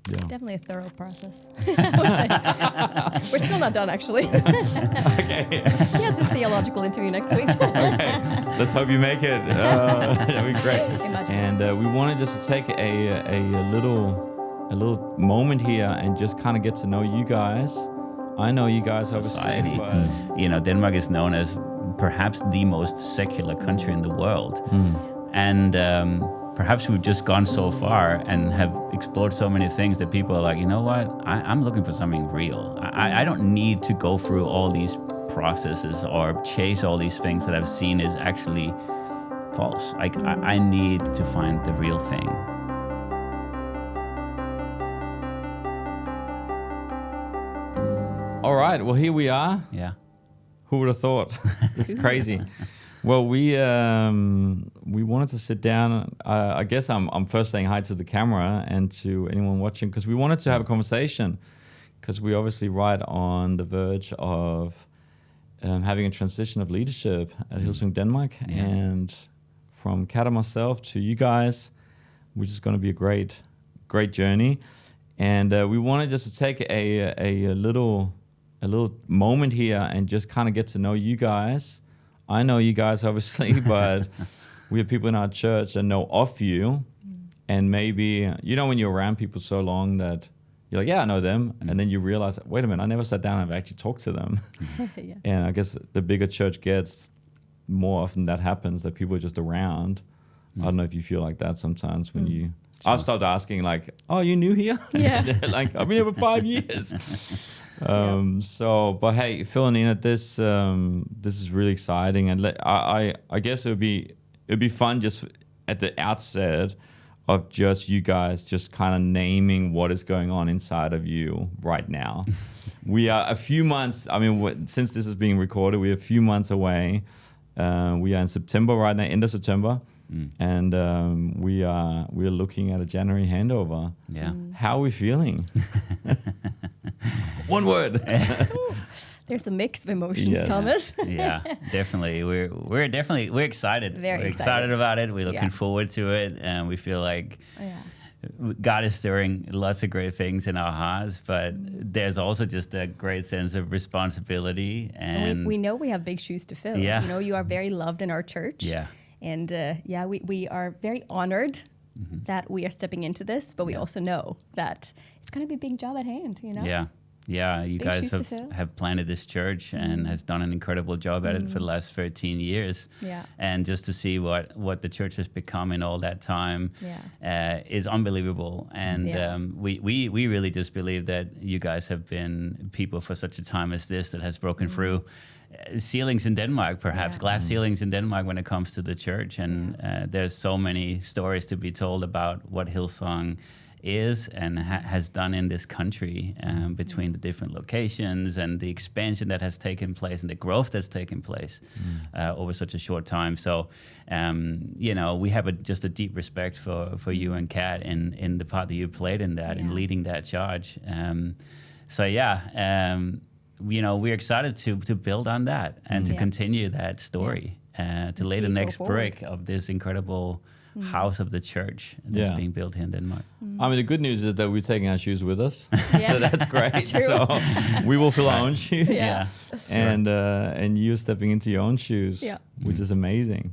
It's Yeah. definitely a thorough process. I would say. We're still not done, actually. Okay. He has his theological interview next week. Okay. Let's hope you make it. That'd be great. Imagine. And we wanted just to take a little moment here and just kind of get to know you guys. I know you guys Society. obviously, but You know, Denmark is known as perhaps the most secular country in the world. And perhaps we've just gone so far and have explored so many things that people are like, you know what, I'm looking for something real. I don't need to go through all these processes or chase all these things that I've seen is actually false. I need to find the real thing. all right. Well, here we are. Yeah. Who would have thought? It's crazy. Well, we wanted to sit down. I guess I'm first saying hi to the camera and to anyone watching because we wanted to have a conversation because we obviously right on the verge of having a transition of leadership at Hillsong Denmark, and from Kat and myself to you guys, which is going to be a great journey. And we wanted just to take a little moment here and just kind of get to know you guys. I know you guys obviously, but we have people in our church that know of you, and maybe when you're around people so long that you're like, yeah, I know them, and then you realize, wait a minute, I never sat down and I've actually talked to them. Yeah. And I guess the bigger church gets, more often that happens, that people are just around. I don't know if you feel like that sometimes when you. I've stopped asking like, "Oh, you new here?" Yeah. They're like, "I've been here for 5 years." So, but hey, Phil and Nina, this is really exciting, and I guess it would be fun just at the outset of just you guys just kind of naming what is going on inside of you right now. We are a few months. I mean, since this is being recorded, we're a few months away. We are in September right now, end of September. And we are looking at a January handover. Yeah. How are we feeling? One word. There's a mix of emotions, Yes. Thomas. Yeah, definitely. We're excited. Very we're excited. about it. We're looking Yeah. forward to it, and we feel like Yeah. God is stirring lots of great things in our hearts. But there's also just a great sense of responsibility, and We know we have big shoes to fill. Yeah. You are very loved in our church. Yeah. And we are very honored that we are stepping into this, but we also know that it's going to be a big job at hand, Yeah, you Big guys shoes to fill. have planted this church and has done an incredible job at it for the last 13 years. Yeah. And just to see what the church has become in all that time is unbelievable. And we really just believe that you guys have been people for such a time as this that has broken through ceilings in Denmark, perhaps glass ceilings in Denmark when it comes to the church. And there's so many stories to be told about what Hillsong is and has done in this country between the different locations and the expansion that has taken place and the growth that's taken place over such a short time. So, we have just a deep respect for you and Kat in the part that you played in that, in leading that charge. We're excited to build on that and to continue that story, to lay the next brick of this incredible house of the church that's being built here in Denmark. I mean, the good news is that we're taking our shoes with us, so that's great. So we will fill our own shoes, and you stepping into your own shoes, which is amazing.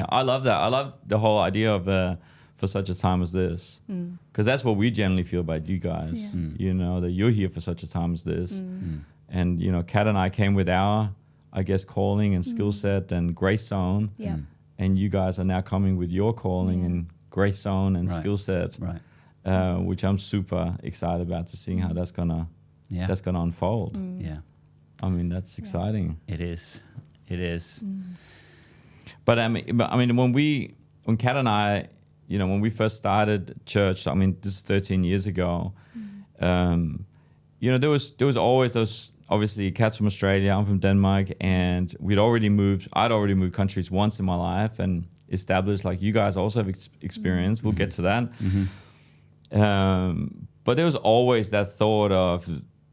I love that. I love the whole idea of for such a time as this, because that's what we generally feel about you guys. That you're here for such a time as this, and Kat and I came with our, I guess, calling and skill set and grace zone. And you guys are now coming with your calling and grace zone and skill set, which I'm super excited about to seeing how that's gonna unfold. I mean, that's exciting. It is. But I mean, when Kat and I, when we first started church, I mean, this is 13 years ago. There was always those. Obviously, Kat's from Australia, I'm from Denmark, and I'd already moved countries once in my life and established, like you guys also have experience. We'll get to that. But there was always that thought of,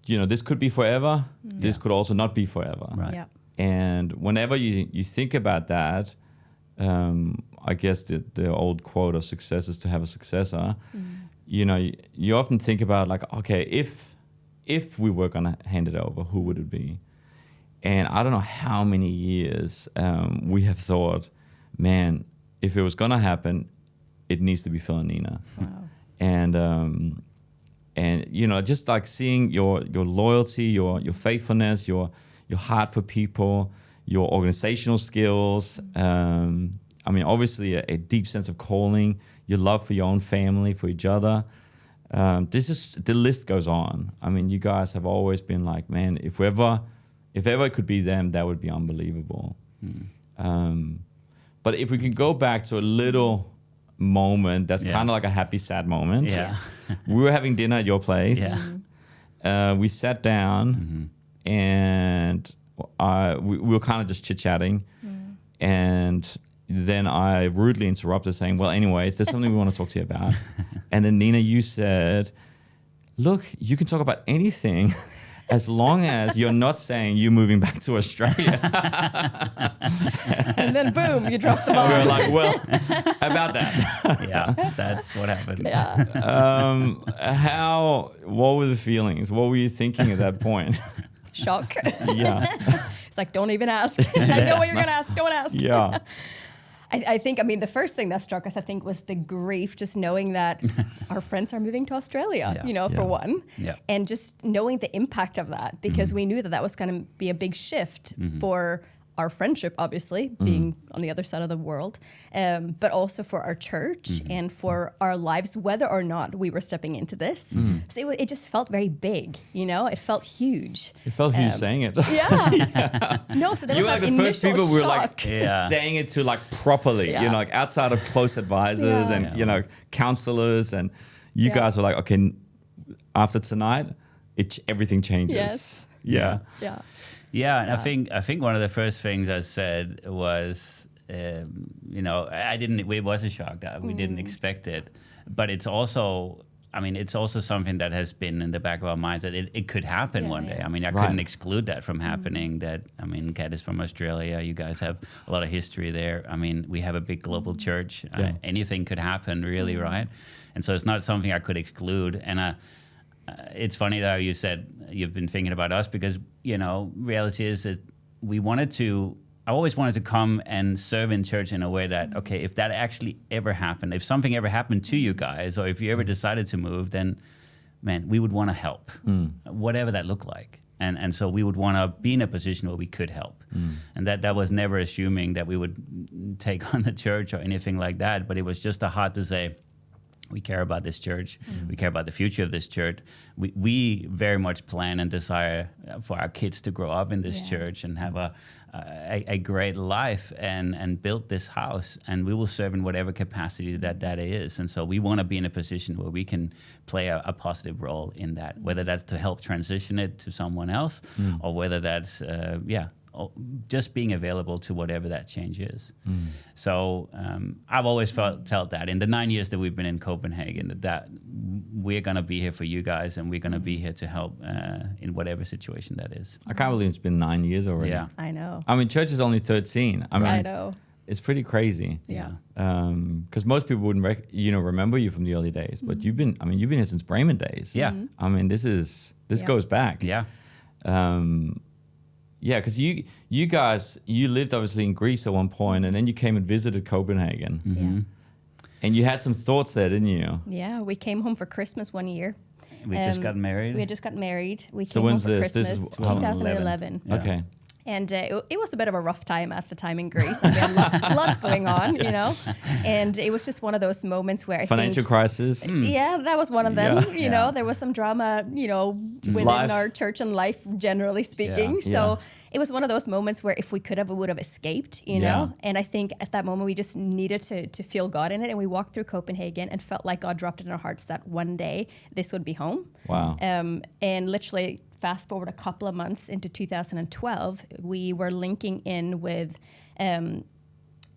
this could be forever. This could also not be forever. Right. Yeah. And whenever you think about that, I guess the old quote of success is to have a successor. you often think about like, okay, if we were gonna hand it over, who would it be? And I don't know how many years we have thought, man, if it was gonna happen, it needs to be Phil and Nina. Wow. And just like seeing your loyalty, your faithfulness, your heart for people, your organizational skills. Obviously a deep sense of calling, your love for your own family, for each other. The list goes on. I mean, you guys have always been like, man, if ever it could be them, that would be unbelievable. But if we can go back to a little moment that's kind of like a happy, sad moment. Yeah. We were having dinner at your place. Yeah. We sat down and we were kind of just chit-chatting. And then I rudely interrupted saying, well, anyways, there's something we want to talk to you about. And then Nina, you said, look, you can talk about anything as long as you're not saying you're moving back to Australia. And then boom, you dropped the ball. We were like, well, about that. Yeah, that's what happened. Yeah. What were the feelings? What were you thinking at that point? Shock. Yeah. It's like, don't even ask. I know what you're going to ask. Don't ask. Yeah. I think, the first thing that struck us, I think, was the grief, just knowing that our friends are moving to Australia, for one. Yeah. And just knowing the impact of that, because we knew that was going to be a big shift for our friendship, obviously, being on the other side of the world, but also for our church and for our lives, whether or not we were stepping into this. So it just felt very big, it felt huge. It felt huge saying it. Yeah. No, so there You was were that like the first people initial who were like shock. saying it to like properly, like outside of close advisors and, counselors. And you guys were like, okay, after tonight, everything changes. Yes. Yeah. Yeah. Yeah, and I think one of the first things I said was, I didn't. It was a shock that we didn't expect it, but it's also, it's also something that has been in the back of our minds that it could happen one day. I couldn't exclude that from happening. That Kat is from Australia. You guys have a lot of history there. We have a big global church. Anything could happen, really, right? And so it's not something I could exclude. And it's funny that you said you've been thinking about us because, reality is that I always wanted to come and serve in church in a way that, okay, if that actually ever happened, if something ever happened to you guys, or if you ever decided to move, then, man, we would want to help, whatever that looked like. And so we would want to be in a position where we could help. And that was never assuming that we would take on the church or anything like that, but it was just a heart to say, we care about this church. We care about the future of this church. We very much plan and desire for our kids to grow up in this church and have a great life and build this house. And we will serve in whatever capacity that is. And so we want to be in a position where we can play a positive role in that, whether that's to help transition it to someone else or whether that's, just being available to whatever that change is. So I've always felt that in the 9 years that we've been in Copenhagen, that we're going to be here for you guys and we're going to be here to help in whatever situation that is. I can't believe it's been 9 years already. Yeah. I know. Church is only 13. I know. It's pretty crazy. Yeah. Because most people wouldn't remember you from the early days, but you've been here since Bremen days. Yeah. This goes back. Yeah. Yeah, because you guys, you lived obviously in Greece at one point, and then you came and visited Copenhagen. Yeah. And you had some thoughts there, didn't you? Yeah, we came home for Christmas one year. We just got married. We had just got married. We So came home when's for this? This Christmas, is 2011. Yeah. Okay. And it was a bit of a rough time at the time in Greece. We had lots going on, And it was just one of those moments where I Financial crisis. Yeah, that was one of them. Yeah. There was some drama, within life. our church and life, generally speaking. Yeah. So it was one of those moments where if we could have, we would have escaped, Yeah. And I think at that moment we just needed to feel God in it. And we walked through Copenhagen and felt like God dropped it in our hearts that one day this would be home. Wow. And literally fast forward a couple of months into 2012, we were linking in with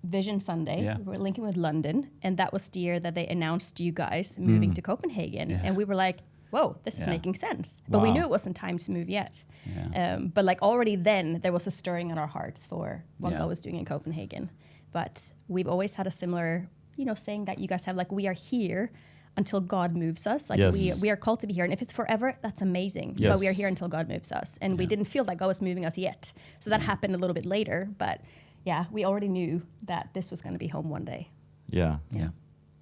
Vision Sunday. Yeah. We were linking with London, and that was the year that they announced you guys moving to Copenhagen. Yeah. And we were like, whoa, this is making sense. But we Wow. knew it wasn't time to move yet. Yeah. But already then, there was a stirring in our hearts for what Yeah. God was doing in Copenhagen. But we've always had a similar, saying that you guys have, we are here until God moves us. Like we are called to be here. And if it's forever, that's amazing. Yes. But we are here until God moves us. And we didn't feel like God was moving us yet. So that happened a little bit later. But yeah, we already knew that this was going to be home one day. Yeah.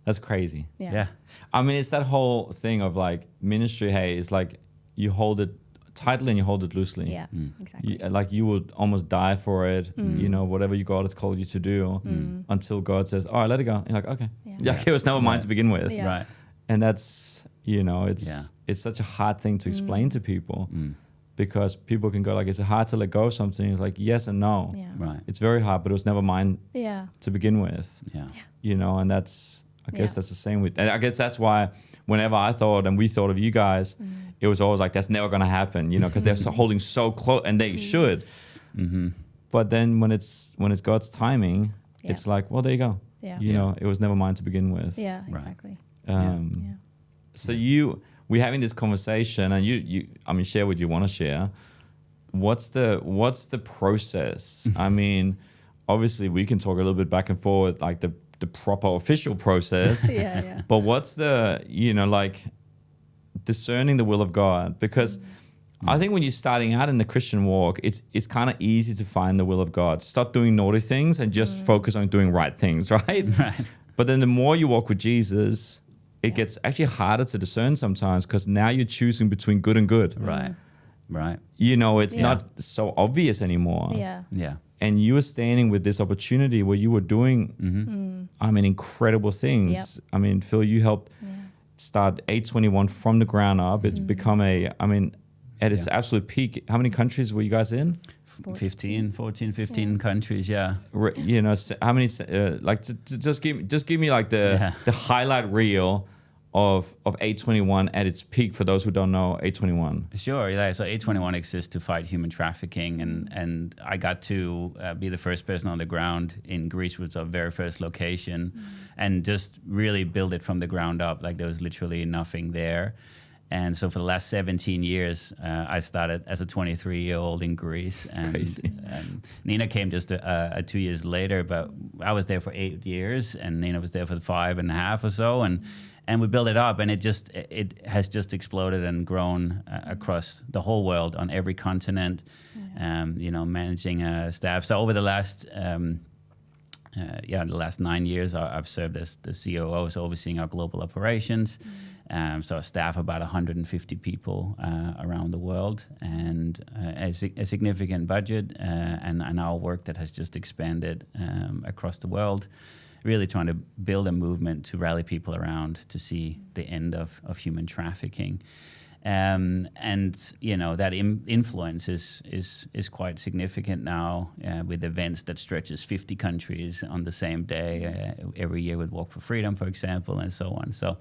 That's crazy. Yeah. I mean, it's that whole thing of like ministry, hey, it's like you hold it tightly and you hold it loosely. Yeah, exactly. Like you would almost die for it, whatever God has called you to do until God says, all right, let it go. You're like, okay. Yeah, it was never mine to begin with. Yeah. Right. And that's, it's such a hard thing to explain to people because people can go like, is it hard to let go of something? It's like, yes and no. Yeah. Right. It's very hard, but it was never mine to begin with. Yeah. And that's, I guess that's the same with, and I guess that's why whenever I thought and we thought of you guys, it was always like, that's never going to happen, because they're holding so close and they should. Mm-hmm. But then when it's God's timing, it's like, well, there you go. Yeah. It was never mine to begin with. Yeah, exactly. So we're having this conversation and you share what you want to share. What's the process? I mean, obviously we can talk a little bit back and forth, like the proper official process. Yeah. But what's the, like discerning the will of God? Because I think when you're starting out in the Christian walk, it's kind of easy to find the will of God. Stop doing naughty things and just focus on doing right things, right? Right. But then the more you walk with Jesus, it gets actually harder to discern sometimes because now you're choosing between good and good. Right. Right. It's not so obvious anymore. Yeah. Yeah. And you were standing with this opportunity where you were doing, incredible things. Yep. I mean, Phil, you helped start 821 from the ground up. It's become at its absolute peak. How many countries were you guys in? 15 countries, yeah. How many, just give me like the highlight reel of 821 at its peak for those who don't know 821. Sure, yeah. So 821 exists to fight human trafficking, and I got to be the first person on the ground in Greece, which was our very first location, and just really build it from the ground up. Like there was literally nothing there. And so for the last 17 years, I started as a 23-year-old in Greece. And, Crazy. And Nina came just 2 years later, but I was there for 8 years, and Nina was there for 5.5 or so. And we built it up, and it has just exploded and grown across the whole world on every continent, managing staff. So over the last... the last 9 years, I've served as the COO, so overseeing our global operations. So a staff about 150 people around the world, and a significant budget, and our work that has just expanded across the world, really trying to build a movement to rally people around to see the end of human trafficking. And that influence is quite significant now with events that stretches 50 countries on the same day every year with Walk for Freedom, for example, and so on. So,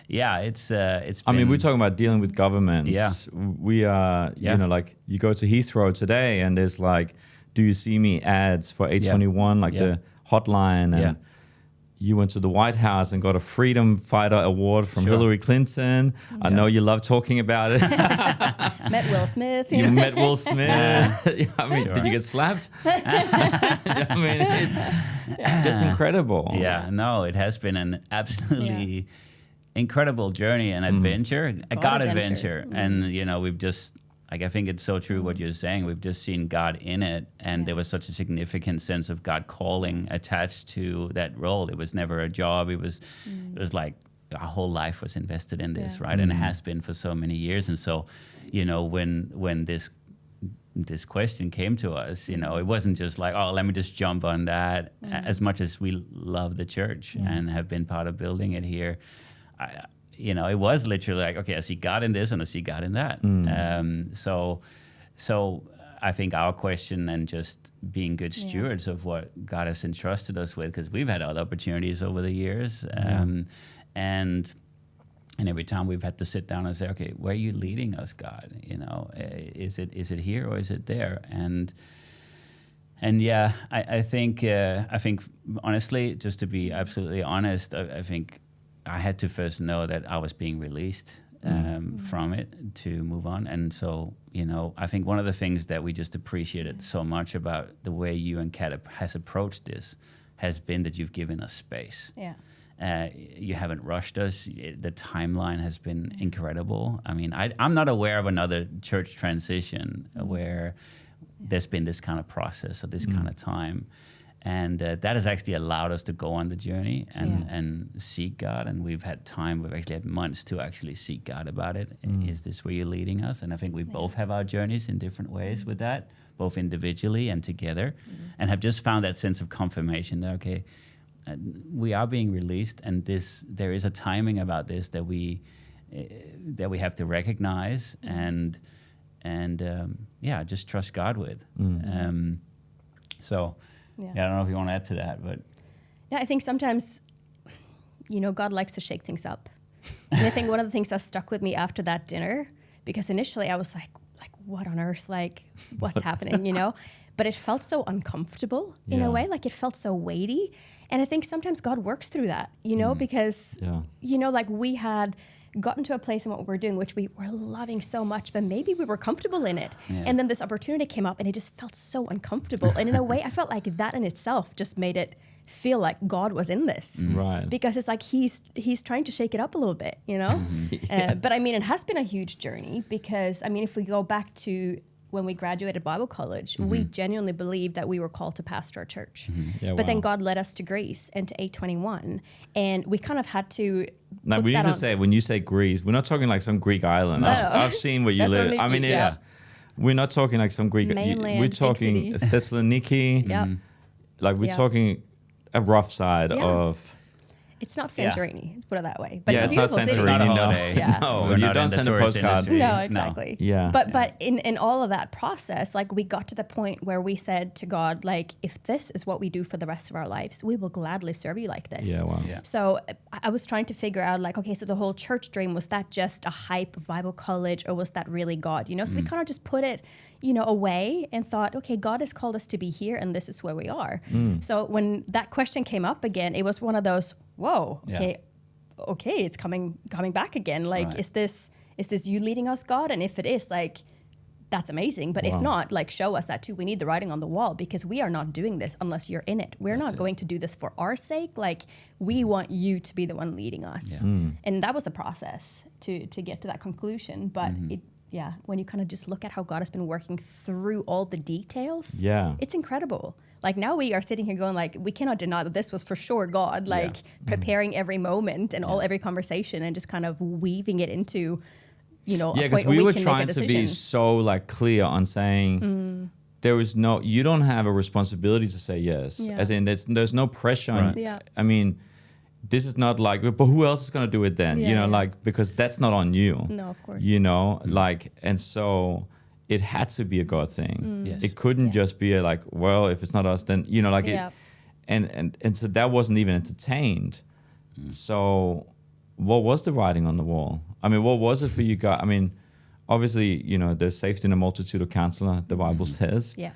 yeah, it's. I mean, we're talking about dealing with governments. Yeah, we are. Like you go to Heathrow today, and there's like, "Do you see me?" ads for 821, like the hotline, and. You went to the White House and got a Freedom Fighter Award from Hillary Clinton. Yeah. I know you love talking about it. Met Will Smith. You met Will Smith. Did you get slapped? I mean, it's just incredible. Yeah, no, it has been an absolutely incredible journey and adventure, a God adventure. And, we've just... I think it's so true what you're saying. We've just seen God in it, and there was such a significant sense of God calling attached to that role. It was never a job. It was like our whole life was invested in this, right? And it has been for so many years. And so, when this question came to us, it wasn't just like, oh, let me just jump on that. As much as we love the church and have been part of building it here, it was literally like, okay, I see God in this and I see God in that. So I think our question and just being good stewards of what God has entrusted us with, because we've had other opportunities over the years. And every time we've had to sit down and say, okay, where are you leading us, God? Is it here or is it there? And I think honestly, just to be absolutely honest, I think I had to first know that I was being released from it to move on. And so, I think one of the things that we just appreciated so much about the way you and Kat has approached this has been that you've given us space. Yeah. You haven't rushed us. The timeline has been incredible. I mean, I'm not aware of another church transition where there's been this kind of process or this kind of time. And that has actually allowed us to go on the journey and seek God. And we've actually had months to actually seek God about it. Is this where you're leading us? And I think we both have our journeys in different ways with that, both individually and together, and have just found that sense of confirmation that, okay, we are being released, and there is a timing about this that we have to recognize and just trust God with. I don't know if you want to add to that, but yeah, I think sometimes, God likes to shake things up. And I think one of the things that stuck with me after that dinner, because initially I was like, what on earth? Like, what's happening, But it felt so uncomfortable in a way, like it felt so weighty. And I think sometimes God works through that, because, like we had gotten to a place in what we're doing, which we were loving so much, but maybe we were comfortable in it. Yeah. And then this opportunity came up and it just felt so uncomfortable. And in a way, I felt like that in itself just made it feel like God was in this. Right. Because it's like he's trying to shake it up a little bit, But I mean, it has been a huge journey because, I mean, if we go back to when we graduated Bible college, we genuinely believed that we were called to pastor a church. But then God led us to Greece and to 821. And we kind of had to... Now, we need to say, when you say Greece, we're not talking like some Greek island. No. I've seen where you live. I mean, we're not talking like some Greek... Mainland, we're talking Thessaloniki. Like, we're talking a rough side of... It's not Santorini, let's put it that way. But it's it's not beautiful Santorini, city. Not a holiday. No, We're you not don't in the send a tourist postcard. industry. No, exactly. Yeah. But in all of that process, like we got to the point where we said to God, like, if this is what we do for the rest of our lives, we will gladly serve you like this. Yeah, wow. Yeah. So I was trying to figure out, like, okay, so the whole church dream, was that just a hype of Bible college or was that really God? So we kind of just put it, away and thought, okay, God has called us to be here and this is where we are. So when that question came up again, it was one of those, whoa, okay, it's coming back again. Like, Right. is this you leading us, God? And if it is, like, that's amazing. But if not, like, show us that too. We need the writing on the wall because we are not doing this unless you're in it. We're not going to do this for our sake. Like, we want you to be the one leading us. And that was a process to get to that conclusion. But when you kind of just look at how God has been working through all the details, it's incredible. Like, now we are sitting here going, like, we cannot deny that this was for sure God, like, preparing every moment and every conversation and just kind of weaving it into, a point because where we were can trying make a to decision. be so, like, clear on saying there is you don't have a responsibility to say yes. As in, there's no pressure on you. Yeah. I mean, this is not like, but who else is going to do it then? Like, because that's not on you. No, of course. Like, and so it had to be a God thing. Yes. It couldn't just be like, well, if it's not us, then, like it. And so that wasn't even entertained. So what was the writing on the wall? I mean, what was it for you guys? I mean, obviously, there's safety in a multitude of counselor, the Bible says. Yeah.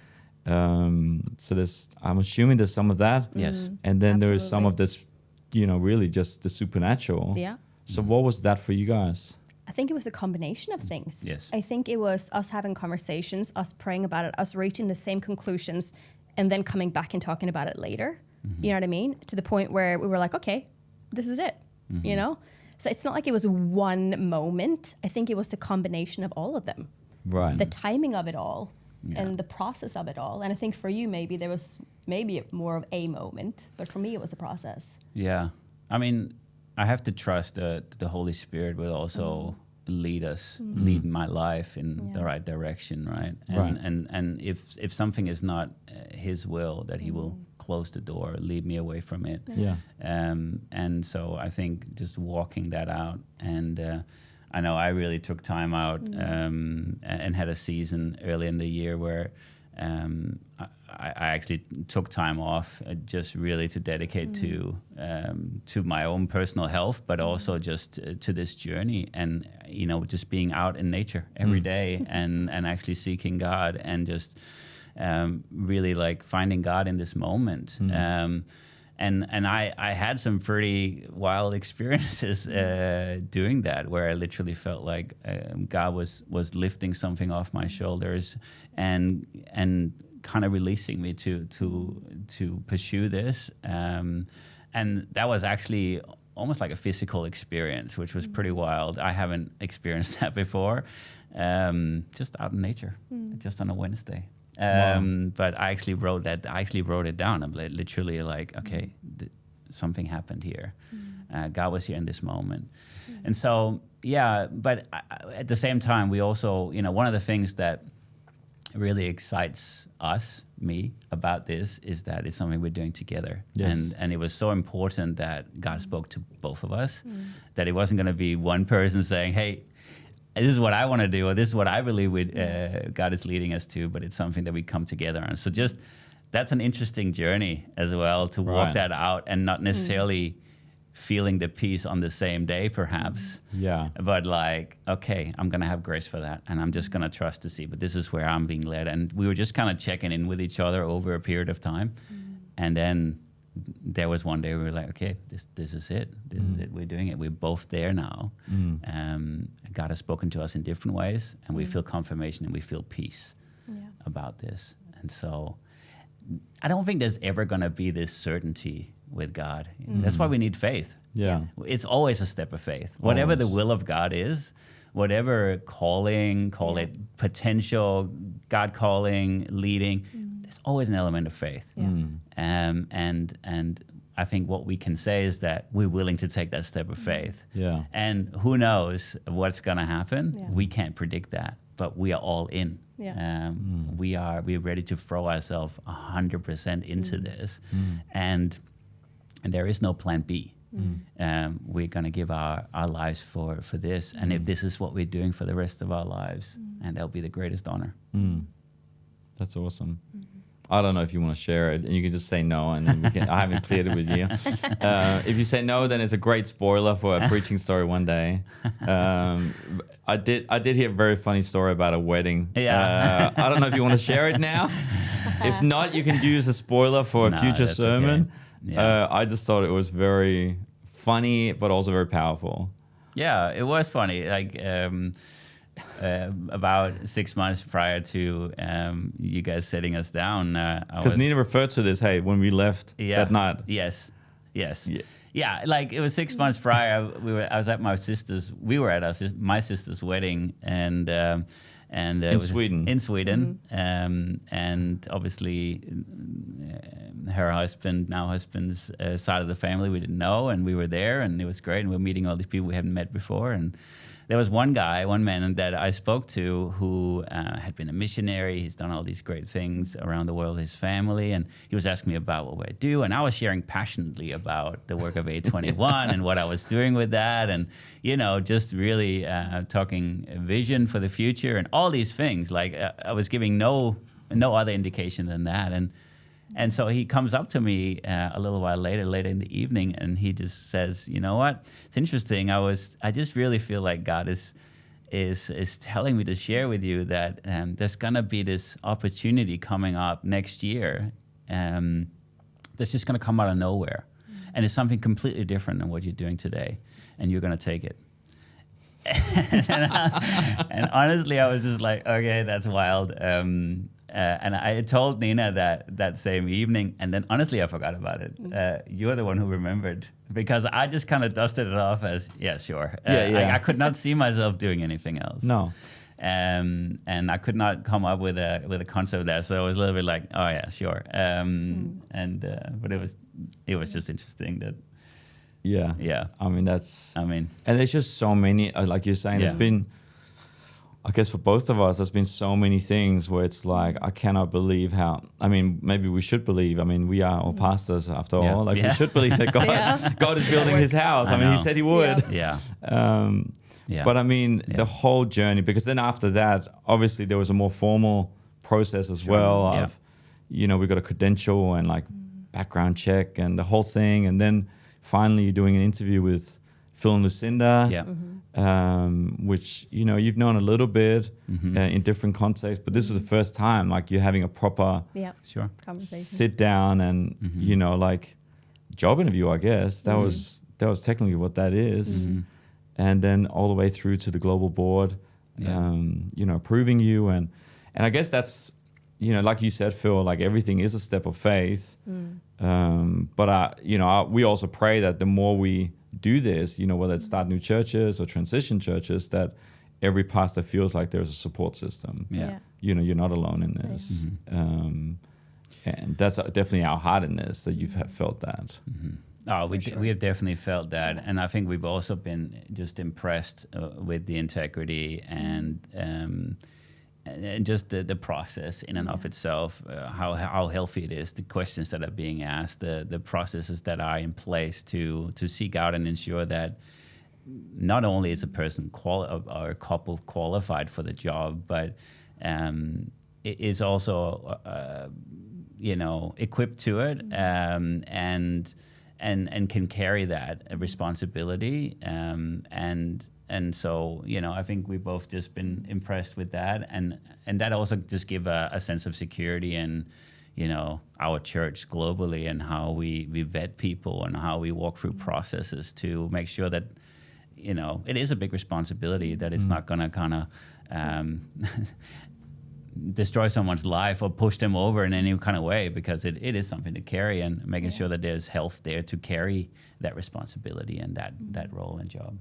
So I'm assuming there's some of that. Yes. And then there is some Absolutely. of this, really just the supernatural. Yeah. So what was that for you guys? I think it was a combination of things. Yes. I think it was us having conversations, us praying about it, us reaching the same conclusions, and then coming back and talking about it later. You know what I mean? To the point where we were like, okay, this is it, So it's not like it was one moment. I think it was the combination of all of them. Right. The timing of it all and the process of it all. And I think for you, maybe there was more of a moment, but for me, it was a process. Yeah. I mean, I have to trust that the Holy Spirit will also lead us, lead my life in the right direction, right? And if something is not His will, that He will close the door, lead me away from it. Yeah. And so I think just walking that out, and I know I really took time out and had a season early in the year where I actually took time off just really to dedicate to my own personal health, but also just to this journey and, just being out in nature every day and actually seeking God and just really like finding God in this moment. And I had some pretty wild experiences doing that, where I literally felt like God was lifting something off my shoulders and kind of releasing me to pursue this. And that was actually almost like a physical experience, which was pretty wild. I haven't experienced that before. Just out in nature, just on a Wednesday. But I actually wrote it down. I'm literally like, okay, something happened here. God was here in this moment. And so, but at the same time, we also, one of the things that really excites me about this is that it's something we're doing together. Yes. And it was so important that God spoke to both of us, that it wasn't going to be one person saying, hey, this is what I want to do, or this is what I believe God is leading us to, but it's something that we come together on. So just, that's an interesting journey as well, to walk that out and not necessarily feeling the peace on the same day, perhaps. Yeah. But like, okay, I'm going to have grace for that, and I'm just going to trust to see, but this is where I'm being led. And we were just kind of checking in with each other over a period of time. And then there was one day we were like, okay, this is it. This is it. We're doing it. We're both there now. God has spoken to us in different ways, and we feel confirmation and we feel peace about this. And so I don't think there's ever going to be this certainty with God. That's why we need faith. Yeah. It's always a step of faith. Whatever the will of God is, whatever calling, call it potential, God calling, leading, there's always an element of faith. And I think what we can say is that we're willing to take that step of faith. Yeah. And who knows what's going to happen? Yeah. We can't predict that, but we are all in. Yeah. We're ready to throw ourselves 100% into this, and there is no plan B. We're going to give our lives for this, and if this is what we're doing for the rest of our lives, and that'll be the greatest honor. That's awesome. I don't know if you want to share it, and you can just say no, and then I haven't cleared it with you. If you say no, then it's a great spoiler for a preaching story one day. I did hear a very funny story about a wedding. Yeah. I don't know if you want to share it now. If not, you can use a spoiler for a future sermon. Okay. Yeah. I just thought it was very funny, but also very powerful. Yeah, it was funny. Like about 6 months prior to you guys setting us down, because Nina referred to this. Hey, when we left that night. Yes. Yeah, like it was 6 months prior. I was at my sister's. We were at my sister's wedding, and in Sweden. In Sweden, and obviously her husband's side of the family we didn't know, and we were there, and it was great, and we were meeting all these people we hadn't met before, and there was one man that I spoke to who had been a missionary. He's done all these great things around the world, his family, and he was asking me about what I do, and I was sharing passionately about the work of A21 and what I was doing with that, and just really talking vision for the future and all these things. Like I was giving no other indication than that, and so he comes up to me a little while later in the evening, and he just says, "You know what? It's interesting. I just really feel like God is telling me to share with you that there's gonna be this opportunity coming up next year that's just gonna come out of nowhere, and it's something completely different than what you're doing today, and you're gonna take it." And honestly, I was just like, okay, that's wild. And I had told Nina that same evening, and then honestly, I forgot about it. You're the one who remembered, because I just kind of dusted it off as, yeah, sure. I could not see myself doing anything else. No. And I could not come up with a concept there, so it was a little bit like, oh yeah, sure. But it was just interesting that. Yeah. I mean, and there's just so many, like you're saying, there's been, I guess for both of us, there's been so many things where it's like, I cannot believe how, maybe we should believe. We are all pastors after all. Like we should believe that God is building his house. He said he would. Yeah. But the whole journey, because then after that, obviously there was a more formal process as well of, we got a credential and like background check and the whole thing. And then finally you're doing an interview with Phil and Lucinda. Yeah. Which you've known a little bit in different contexts, but this is the first time like you're having a proper conversation, sit down, and like job interview. I guess that was technically what that is, and then all the way through to the global board, approving you, and I guess that's like you said, Phil, like everything is a step of faith. But we also pray that the more we do this, whether it's start new churches or transition churches, that every pastor feels like there's a support system. Yeah. You're not alone in this. And that's definitely our heart in this, that you've felt that. Oh, we have definitely felt that, and I think we've also been just impressed with the integrity and just the process in and of itself, how healthy it is, the questions that are being asked, the processes that are in place to seek out and ensure that not only is a person or a couple qualified for the job, but it is also equipped to it and can carry that responsibility and so I think we've both just been impressed with that and that also just give a sense of security in our church globally and how we vet people and how we walk through processes to make sure that it is a big responsibility, that it's not going to kind of destroy someone's life or push them over in any kind of way, because it is something to carry, and making sure that there's health there to carry that responsibility and that role and job.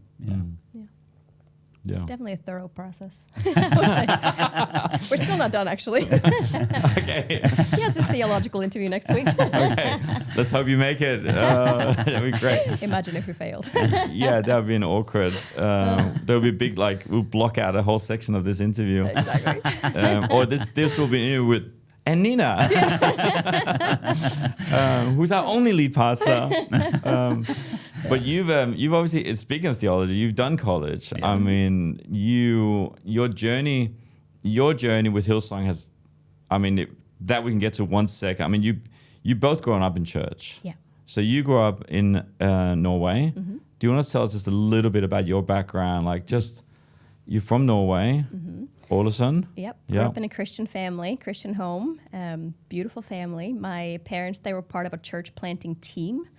It's definitely a thorough process. We're still not done, actually. Okay. He has his theological interview next week. Okay. Let's hope you make it. That'd be great. Imagine if we failed. Yeah, that would be an awkward. There would be big, we'll block out a whole section of this interview. Exactly. Or this will be with and Nina, who's our only lead pastor. But you've obviously, speaking of theology, you've done college. Yeah. I mean, your journey with Hillsong has, that we can get to one second. I mean, you both grown up in church. Yeah. So you grew up in Norway. Mm-hmm. Do you want to tell us just a little bit about your background? You're from Norway. Mm-hmm. Ålesund? Yep. Grew up in a Christian family, Christian home, beautiful family. My parents, they were part of a church planting team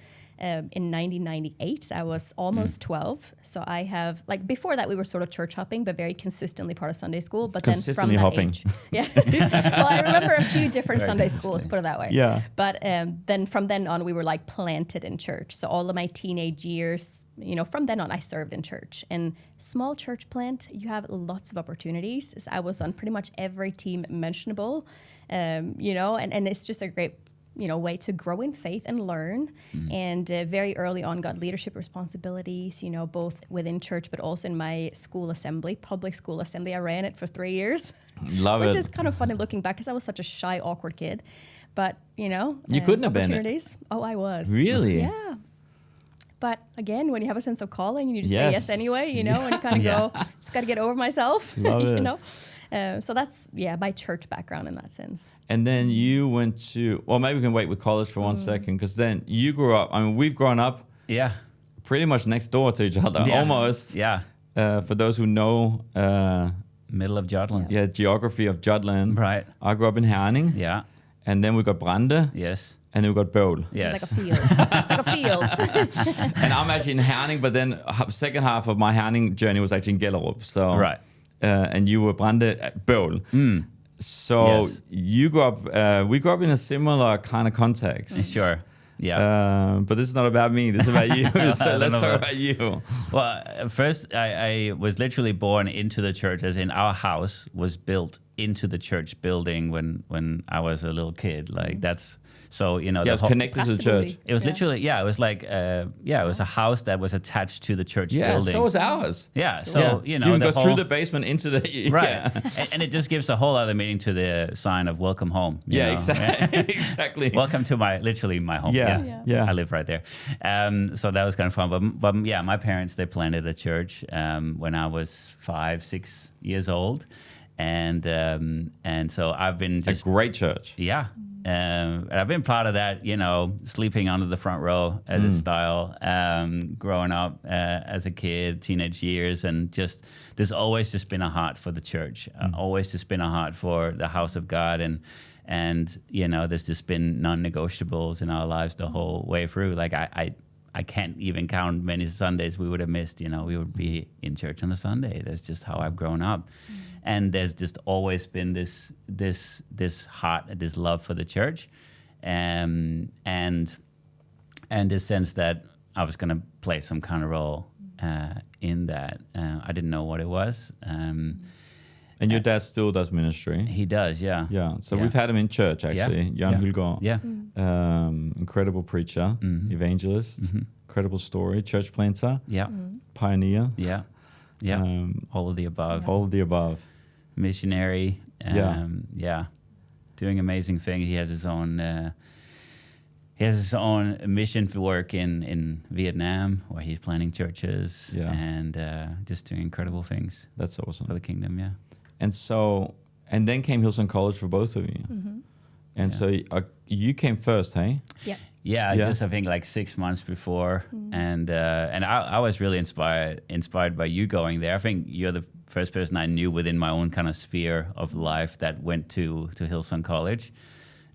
in 1998. I was almost 12. So I have, before that we were sort of church hopping, but very consistently part of Sunday school. But then from that hopping. age. Yeah. Well, I remember a few different Sunday schools, put it that way. Yeah. But then from then on, we were planted in church. So all of my teenage years, from then on, I served in church. And small church plant, you have lots of opportunities. So I was on pretty much every team mentionable, and it's just a great way to grow in faith and learn. And very early on got leadership responsibilities, both within church, but also in my school assembly, public school assembly. I ran it for 3 years. Love it. Which is kind of funny looking back because I was such a shy, awkward kid. But, you couldn't have been it. Oh, I was. Really? Yeah. But again, when you have a sense of calling, you just say yes anyway, and you kind of go, just got to get over myself, Love it. So that's, my church background in that sense. And then you went to, well, maybe we can wait with college for 1 second, because then you grew up, we've grown up pretty much next door to each other, almost. Yeah. For those who know... middle of Jutland. Yeah, geography of Jutland. Right. I grew up in Herning. Yeah. And then we got Brande. Yes. And then we got Bøl. Yes. It's like a field. And I'm actually in Herning, but then second half of my Herning journey was actually in Gellerup. So, right. And you were Brande at Bøl. So you grew up, we grew up in a similar kind of context. Sure. Yeah. But this is not about me. This is about you. So let's talk about you. Well, first, I was literally born into the church, as in our house was built into the church building when I was a little kid. That's... So, it was connected to the church. It was literally, it was it was a house that was attached to the church building. Yeah, so was ours. Yeah, so, you can go through the basement into the... Right. And it just gives a whole other meaning to the sign of welcome home. Exactly. Exactly. Welcome to literally my home. Yeah. I live right there. So that was kind of fun. But my parents, they planted a church when I was 5-6 years old. And so I've been just... A great church. Yeah. And I've been part of that, sleeping under the front row as a style, growing up as a kid, teenage years, and just there's always just been a heart for the church, always just been a heart for the house of God, and there's just been non-negotiables in our lives the whole way through. I can't even count many Sundays we would have missed. We would be in church on a Sunday. That's just how I've grown up. And there's just always been this heart, this love for the church, and this sense that I was going to play some kind of role in that. I didn't know what it was. And your dad still does ministry. He does, yeah. Yeah. So we've had him in church actually. Nina Hyldgaard. Yeah. Incredible preacher, evangelist, incredible story, church planter, pioneer. Yeah. All of the above. All of the above. Missionary. Doing amazing things. He has his own. He has his own mission work in Vietnam, where he's planting churches and just doing incredible things. That's awesome for the kingdom. Yeah. And then came Hillsong College for both of you. And so you came first, hey? Yeah, just I think like 6 months before, and I was really inspired by you going there. I think you're the first person I knew within my own kind of sphere of life that went to Hillsong College.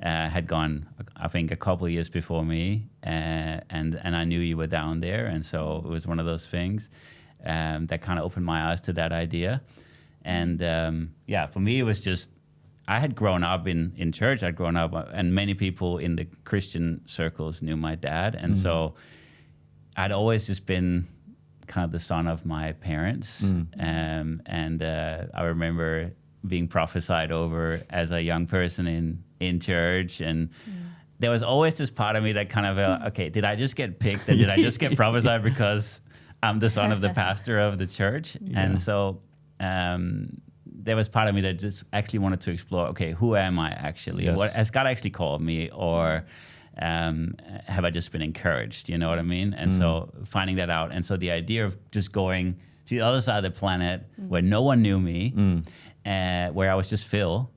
Had gone, I think, a couple of years before me, and I knew you were down there, and so it was one of those things that kind of opened my eyes to that idea. And for me, it was just, I had grown up in church. I'd grown up, and many people in the Christian circles knew my dad. And so I'd always just been kind of the son of my parents. I remember being prophesied over as a young person in church. And there was always this part of me that kind of, okay, did I just get picked? And did I just get prophesied because I'm the son of the pastor of the church? And so there was part of me that just actually wanted to explore, okay, who am I actually? What has God actually called me? Or have I just been encouraged? You know what I mean? And so finding that out. And so the idea of just going to the other side of the planet where no one knew me, where I was just Phil,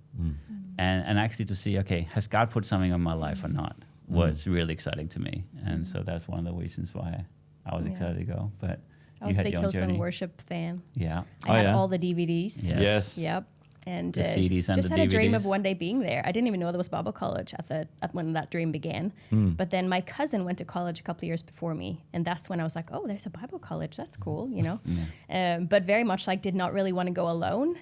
and actually to see, okay, has God put something on my life or not, was really exciting to me. And so that's one of the reasons why I was excited to go. But I was a big Hillsong worship fan. Yeah. I had all the DVDs. Yes. Yep. And the CDs and just the had DVDs. a dream of one day being there. I didn't even know there was Bible college at when that dream began. But then my cousin went to college a couple of years before me, and that's when I was like, oh, there's a Bible college. That's cool, you know. But very much like did not really want to go alone.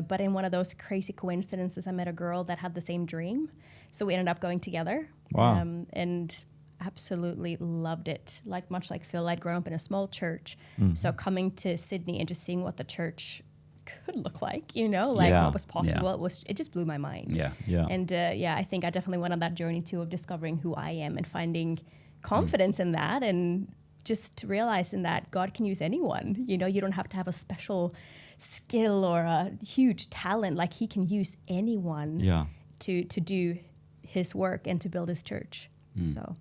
But in one of those crazy coincidences, I met a girl that had the same dream, so we ended up going together. Wow. And absolutely loved it. Like much like Phil, I'd grown up in a small church, so coming to Sydney and just seeing what the church could look like, you know, like what was possible. It just blew my mind. And I think I definitely went on that journey too of discovering who I am and finding confidence in that, and just realizing that God can use anyone. You know, you don't have to have a special skill or a huge talent. Like He can use anyone to do His work and to build His church. So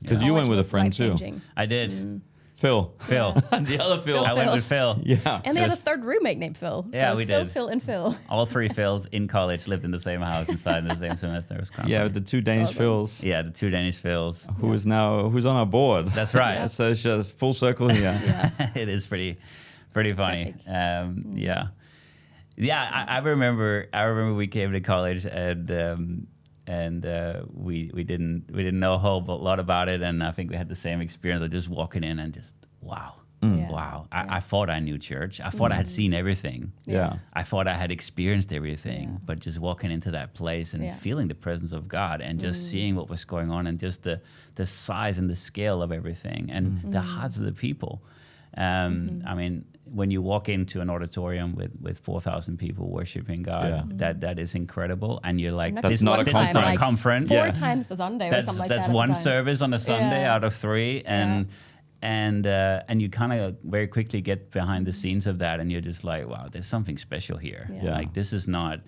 because you went with a friend too. I did. Phil. The other Phil. I went with Phil. Yeah. And they had a third roommate named Phil. So yeah, we did. Phil, and Phil. All three Phils in college lived in the same house and started in the same semester. It was kind of funny. With the two Danish Phils. Yeah, the two Danish Phils. Who's on our board. That's right. So it's just full circle here. It is pretty funny. I remember we came to college and we didn't know a whole lot about it, and I think we had the same experience of just walking in and just wow. I thought I knew church. I thought I had seen everything. I thought I had experienced everything, but just walking into that place and feeling the presence of God and just seeing what was going on and just the size and the scale of everything and the hearts of the people. I mean, when you walk into an auditorium with 4,000 people worshiping God, that is incredible. And you're like, this is not a conference. 4 times a Sunday or something like that. That's one service on a Sunday out of 3. And you kind of very quickly get behind the scenes of that, and you're just like, wow, there's something special here. Like this is not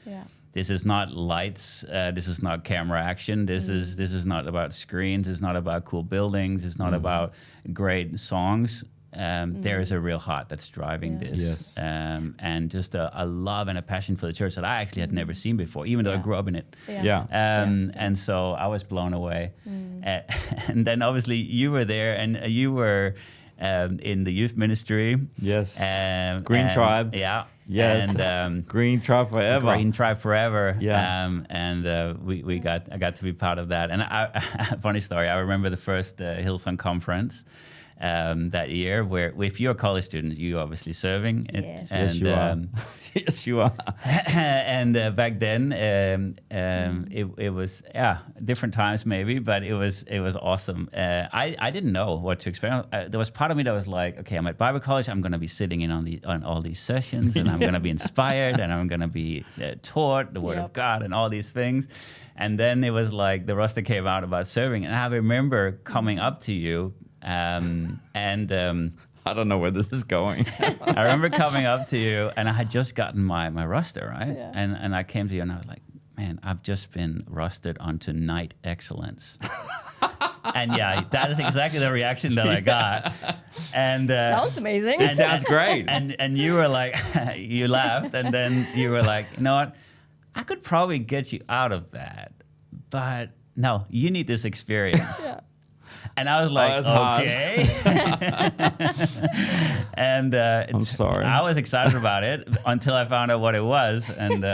lights. This is not camera action. This is not about screens. It's not about cool buildings. It's not about great songs. There is a real heart that's driving this, and just a love and a passion for the church that I actually had never seen before, even though I grew up in it. And so I was blown away. And then obviously you were there, and you were in the youth ministry. Yes. Green Tribe. Yeah. Yes. And Green Tribe forever. Green Tribe forever. Yeah. I got to be part of that. And funny story. I remember the first Hillsong conference. that year, where if you're a college student, you're obviously serving. Yes. And, Yes, you are. Yes, you are. and back then, it was different times maybe, but it was awesome. I didn't know what to expect. There was part of me that was like, okay, I'm at Bible college. I'm going to be sitting in on all these sessions, and I'm going to be inspired, and I'm going to be taught the Word of God and all these things. And then it was like the roster came out about serving, and I remember coming up to you, I don't know where this is going. I remember coming up to you, and I had just gotten my roster, right? Yeah. And I came to you, and I was like, man, I've just been rostered onto Night Excellence. And yeah, that is exactly the reaction that I got. And Sounds amazing. It sounds great. And you were like, you laughed, and then you were like, you know what? I could probably get you out of that, but no, you need this experience. Yeah. And I was like, okay. And I'm sorry. I was excited about it until I found out what it was. And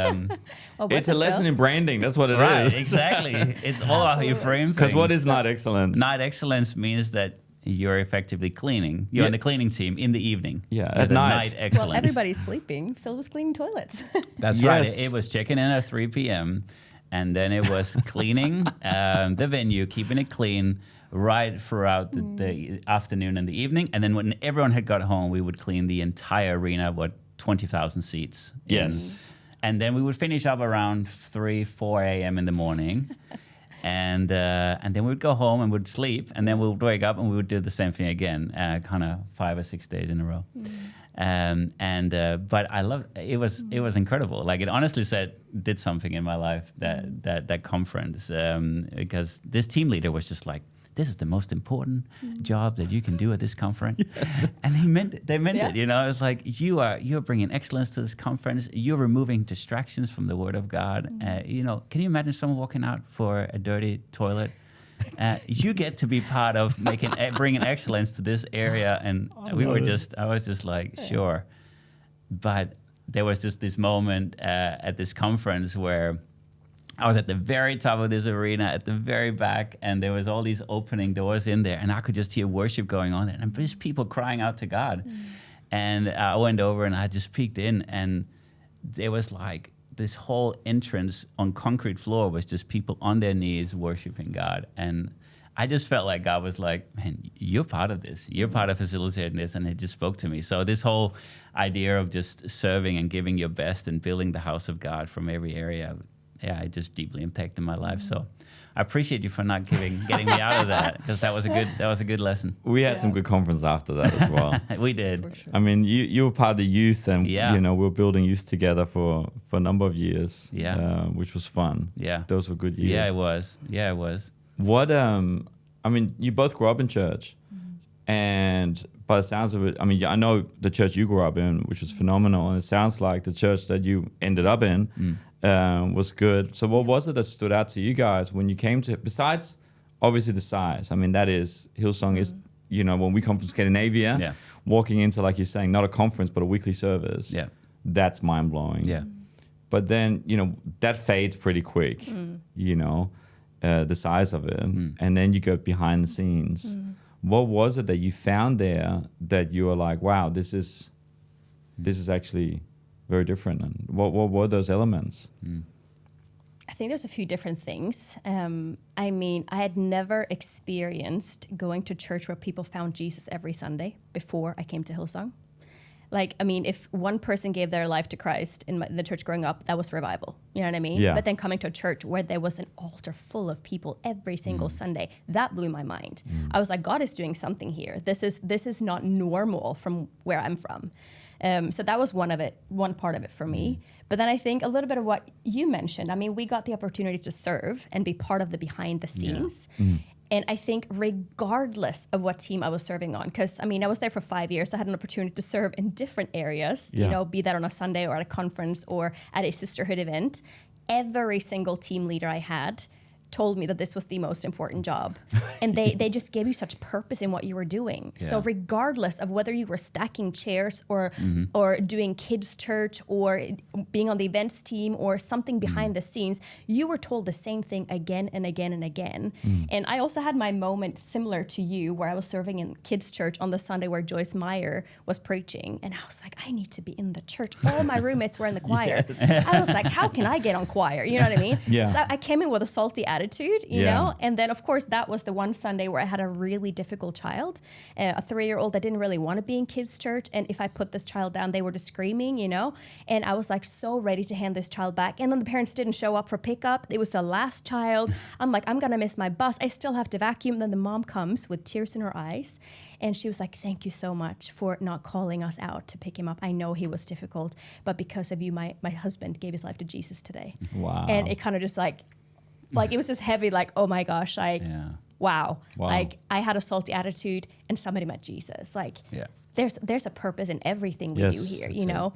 It's a lesson in branding. That's what it is. right, exactly. It's all about how you frame things. Because what is Night Excellence? Night excellence means that you're effectively cleaning. You're on the cleaning team in the evening. Yeah, You're at the night. Night excellence. Well, everybody's sleeping. Phil was cleaning toilets. That's Yes. right. It was checking in at 3 p.m. And then it was cleaning the venue, keeping it clean right throughout the afternoon and the evening. And then when everyone had got home, we would clean the entire arena, 20,000 seats. Yes. And then we would finish up around 4 a.m. in the morning. And then we would go home and would sleep. And then we would wake up and we would do the same thing again, kind of 5 or 6 days in a row. But I love it. Was incredible. Like it honestly did something in my life that conference, because this team leader was just like, this is the most important job that you can do at this conference. And they meant it. You know, it's like you're bringing excellence to this conference. You're removing distractions from the Word of God. You know, can you imagine someone walking out for a dirty toilet? You get to be part of bringing excellence to this area. And I was just like, sure. But there was just this moment at this conference where I was at the very top of this arena, at the very back, and there was all these opening doors in there, and I could just hear worship going on there, and just people crying out to God. And I went over and I just peeked in, and there was like this whole entrance on concrete floor was just people on their knees worshiping God. And I just felt like God was like, man, you're part of this. You're part of facilitating this, and it just spoke to me. So this whole idea of just serving and giving your best and building the house of God from every area, it just deeply impacted my life. So I appreciate you for not getting me out of that, because that was a good lesson. We had some good conference after that as well. We did. For sure. I mean, you were part of the youth, and Yeah. you know, we were building youth together for a number of years. Yeah. Which was fun. Yeah. Those were good years. Yeah, it was. What I mean, you both grew up in church, and by the sounds of it, I mean, I know the church you grew up in, which was phenomenal, and it sounds like the church that you ended up in was good. So what was it that stood out to you guys when you came to, besides obviously the size? I mean, that is, Hillsong is, you know, when we come from Scandinavia, walking into, like you're saying, not a conference, but a weekly service, that's mind-blowing. Yeah. But then, you know, that fades pretty quick, you know, the size of it. And then you go behind the scenes. What was it that you found there that you were like, wow, this is actually very different? And what were those elements? I think there's a few different things. I mean, I had never experienced going to church where people found Jesus every Sunday before I came to Hillsong. Like, I mean, if one person gave their life to Christ in the church growing up, that was revival. You know what I mean? Yeah. But then coming to a church where there was an altar full of people every single Sunday, that blew my mind. I was like, God is doing something here. This is not normal from where I'm from. So that was one part of it for me. But then I think a little bit of what you mentioned. I mean, we got the opportunity to serve and be part of the behind the scenes. And I think regardless of what team I was serving on, because I mean, I was there for 5 years, so I had an opportunity to serve in different areas, you know, be that on a Sunday or at a conference or at a sisterhood event. Every single team leader I had told me that this was the most important job. And they just gave you such purpose in what you were doing. Yeah. So regardless of whether you were stacking chairs or doing kids church or being on the events team or something behind the scenes, you were told the same thing again and again and again. And I also had my moment similar to you where I was serving in kids church on the Sunday where Joyce Meyer was preaching. And I was like, I need to be in the church. All my roommates were in the choir. Yes. I was like, how can I get on choir? You know what I mean? Yeah. So I came in with a salty attitude, you Yeah. know? And then, of course, that was the one Sunday where I had a really difficult child, a 3-year-old that didn't really want to be in kids' church. And if I put this child down, they were just screaming, you know? And I was like so ready to hand this child back. And then the parents didn't show up for pickup. It was the last child. I'm like, I'm going to miss my bus. I still have to vacuum. Then the mom comes with tears in her eyes. And she was like, thank you so much for not calling us out to pick him up. I know he was difficult, but because of you, my husband gave his life to Jesus today. Wow. And it kind of just like it was just heavy, like, oh my gosh, like, wow. Like I had a salty attitude and somebody met Jesus. Like there's a purpose in everything we do here, you know?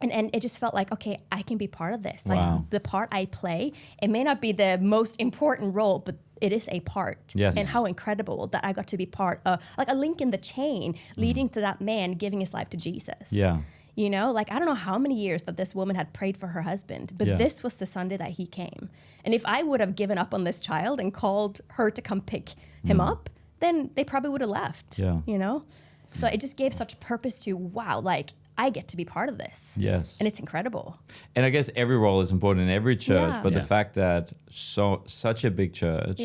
And it just felt like, okay, I can be part of this. Like the part I play, it may not be the most important role, but it is a part. Yes. And how incredible that I got to be part of, like a link in the chain leading to that man giving his life to Jesus. Yeah. You know, like I don't know how many years that this woman had prayed for her husband, but this was the Sunday that he came. And if I would have given up on this child and called her to come pick him up, then they probably would have left. Yeah. You know? So it just gave such purpose to, wow, like I get to be part of this. Yes. And it's incredible. And I guess every role is important in every church, Yeah. but the fact that such a big church,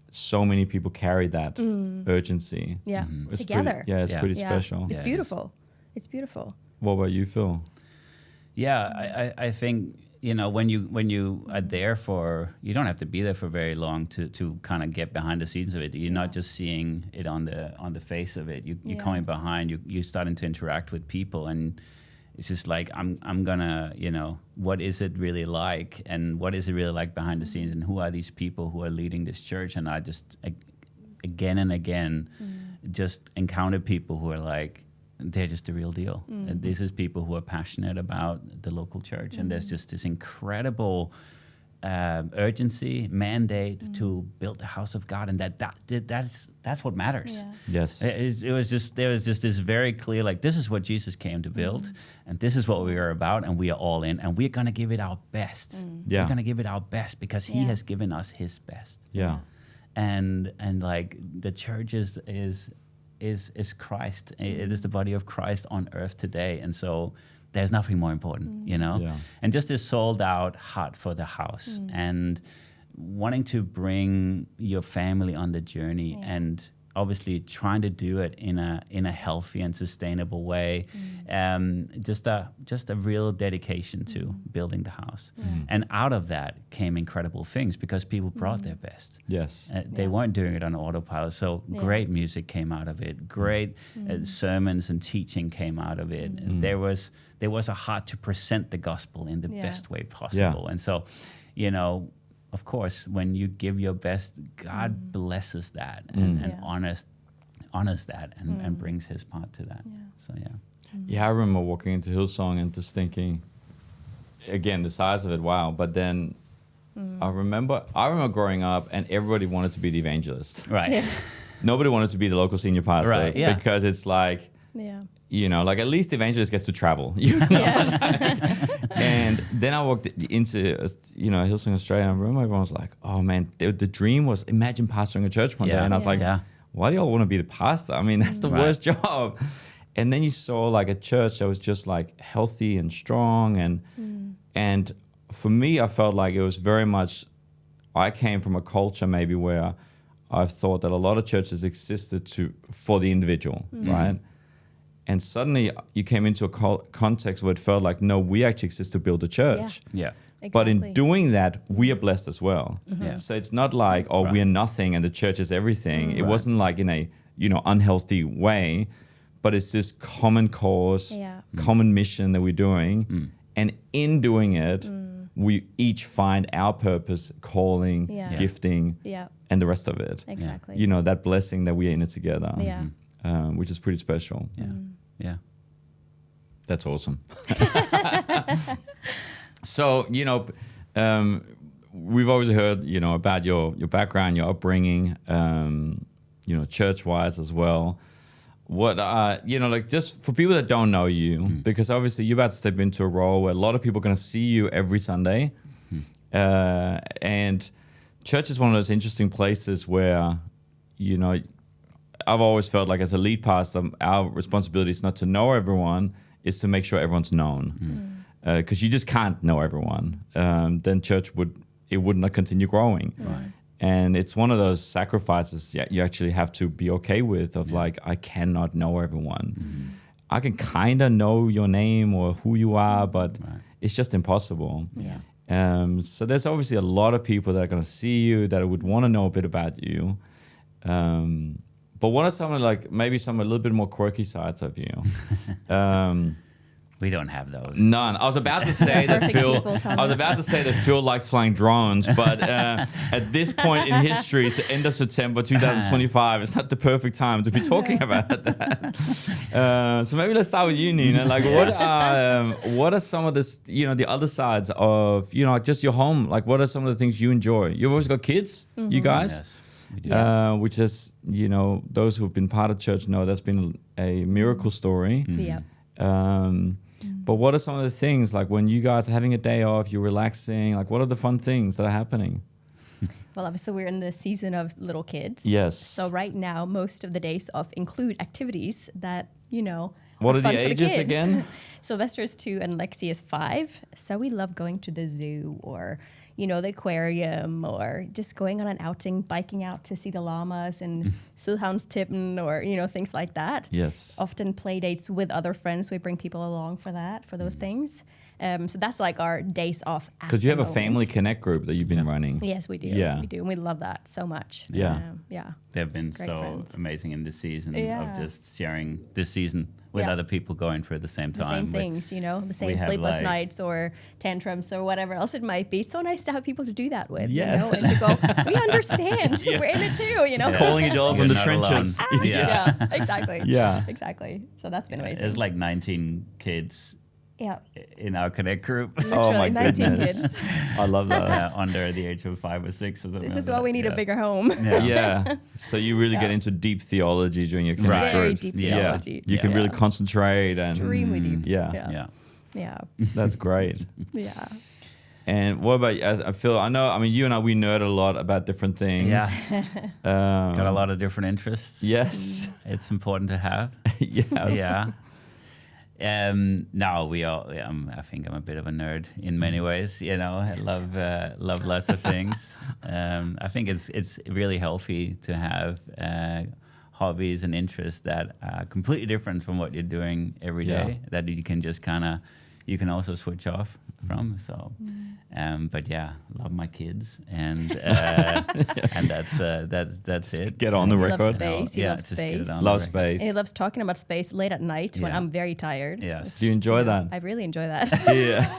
so many people carry that urgency. Yeah. It's Together. It's pretty special. It's beautiful. It's beautiful. What about you, Phil? Yeah, I think, you know, when you are there for, you don't have to be there for very long to kind of get behind the scenes of it. You're not just seeing it on the face of it. You're coming behind, you're starting to interact with people, and it's just like, I'm gonna, you know, what is it really like, and what is it really like behind the scenes, and who are these people who are leading this church? And I just, again and again, just encounter people who are like, they're just the real deal. And this is people who are passionate about the local church, and there's just this incredible urgency, mandate to build the house of God, and that's what matters. Yeah. Yes. There was just this very clear, like, this is what Jesus came to build, and this is what we are about, and we are all in, and we're gonna give it our best. Yeah. We're gonna give it our best because He has given us His best. Yeah. And like the church is Christ. It is the body of Christ on earth today, and so there's nothing more important, you know. Yeah. And just this sold out heart for the house, and wanting to bring your family on the journey, and obviously trying to do it in a healthy and sustainable way. Just a real dedication to building the house. And out of that came incredible things because people brought their best. Yes. They weren't doing it on autopilot. So great music came out of it. Great sermons and teaching came out of it. And there was a heart to present the gospel in the best way possible. And so, you know, of course, when you give your best, God blesses that and honors that and brings His part to that. So Yeah, I remember walking into Hillsong and just thinking, again, the size of it, wow. But then I remember growing up and everybody wanted to be the evangelist. right. Nobody wanted to be the local senior pastor. Right, yeah. Because it's like, Yeah. you know, like at least the evangelist gets to travel. You know? And then I walked into, you know, Hillsong Australia, and I remember everyone was like, oh man, the dream was imagine pastoring a church one day. And I was like, why do y'all want to be the pastor? I mean, that's the worst job. And then you saw like a church that was just like healthy and strong. And for me, I felt like it was very much, I came from a culture maybe where I've thought that a lot of churches existed for the individual, right? And suddenly you came into a context where it felt like, no, we actually exist to build a church. Yeah. Exactly. But in doing that, we are blessed as well. Yeah. So it's not like, oh, we're nothing and the church is everything. It wasn't like in a, you know, unhealthy way, but it's this common cause, common mission that we're doing. And in doing it, we each find our purpose, calling, gifting, and the rest of it. Exactly. You know, that blessing that we're in it together. Yeah. Which is pretty special. Yeah. That's awesome. So, you know, we've always heard, about your background, your upbringing, church-wise as well. What, just for people that don't know you, because obviously you're about to step into a role where a lot of people are going to see you every Sunday. And church is one of those interesting places where, I've always felt like as a lead pastor, our responsibility is not to know everyone, is to make sure everyone's known. Because you just can't know everyone. Then church would not continue growing. Right. And it's one of those sacrifices you actually have to be okay with of like, I cannot know everyone. I can kind of know your name or who you are, but it's just impossible. Yeah. So there's obviously a lot of people that are going to see you that would want to know a bit about you. But what are some of maybe some a little bit more quirky sides of you? We don't have those. None. I was about to say that Phil likes flying drones, but at this point in history, it's the end of September 2025. It's not the perfect time to be talking about that. So maybe let's start with you, Nina. Like, what are some of the other sides of just your home? Like, what are some of the things you enjoy? You've always got kids, you guys. Yes, we do. Which is those who've been part of church know that's been a miracle story. Yeah. But what are some of the things, like when you guys are having a day off, you're relaxing, like what are the fun things that are happening? Well, obviously we're in the season of little kids. Yes. So right now, most of the days off include activities that, What are fun the for ages kids. again? Sylvester is 2 and Lexi is 5. So we love going to the zoo or, the aquarium or just going on an outing, biking out to see the llamas and Sydhavnstippen or, things like that. Yes. Often play dates with other friends. We bring people along for those things. So that's like our days off. Because you have a family connect group that you've been running. Yes, we do. Yeah. We do. And we love that so much. Yeah. Yeah. They've been Great so friends. amazing in this season Yeah. of just sharing this season with Yeah. other people going through the same The time. same things, the same have, sleepless like- nights or tantrums or whatever else it might be. It's so nice to have people to do that with, Yeah. and to go, we understand. We're in it too, Just calling each other from You're the not alone. trenches. Yeah. Exactly. Yeah. Exactly. So that's been amazing. There's like 19 kids yeah. in our connect group. Oh my Literally 19 goodness. kids. I love that. Under the age of 5 or 6 or something. This is like why we that. need Yeah. a bigger home. Yeah. So you really get into deep theology during your connect Right. Very groups. deep Yeah. theology. You can Yeah. really concentrate and Extremely deep. yeah. Yeah. Yeah. That's great. Yeah. And what about you? I feel, you and I, we nerd a lot about different things. Yeah. Got a lot of different interests. Yes. It's important to have. Yes. Yeah. No, we all. I think I'm a bit of a nerd in many ways. I love lots of things. I think it's really healthy to have hobbies and interests that are completely different from what you're doing every day. Yeah. That you can just you can also switch off from. So, but yeah, love my kids, and and that's it. Get on the He loves record. space. He Yeah, loves just get it space. on. Love Right. space. And he loves talking about space late at night when Yeah. I'm very tired. Yes. Do you enjoy that? I really enjoy that. Yeah.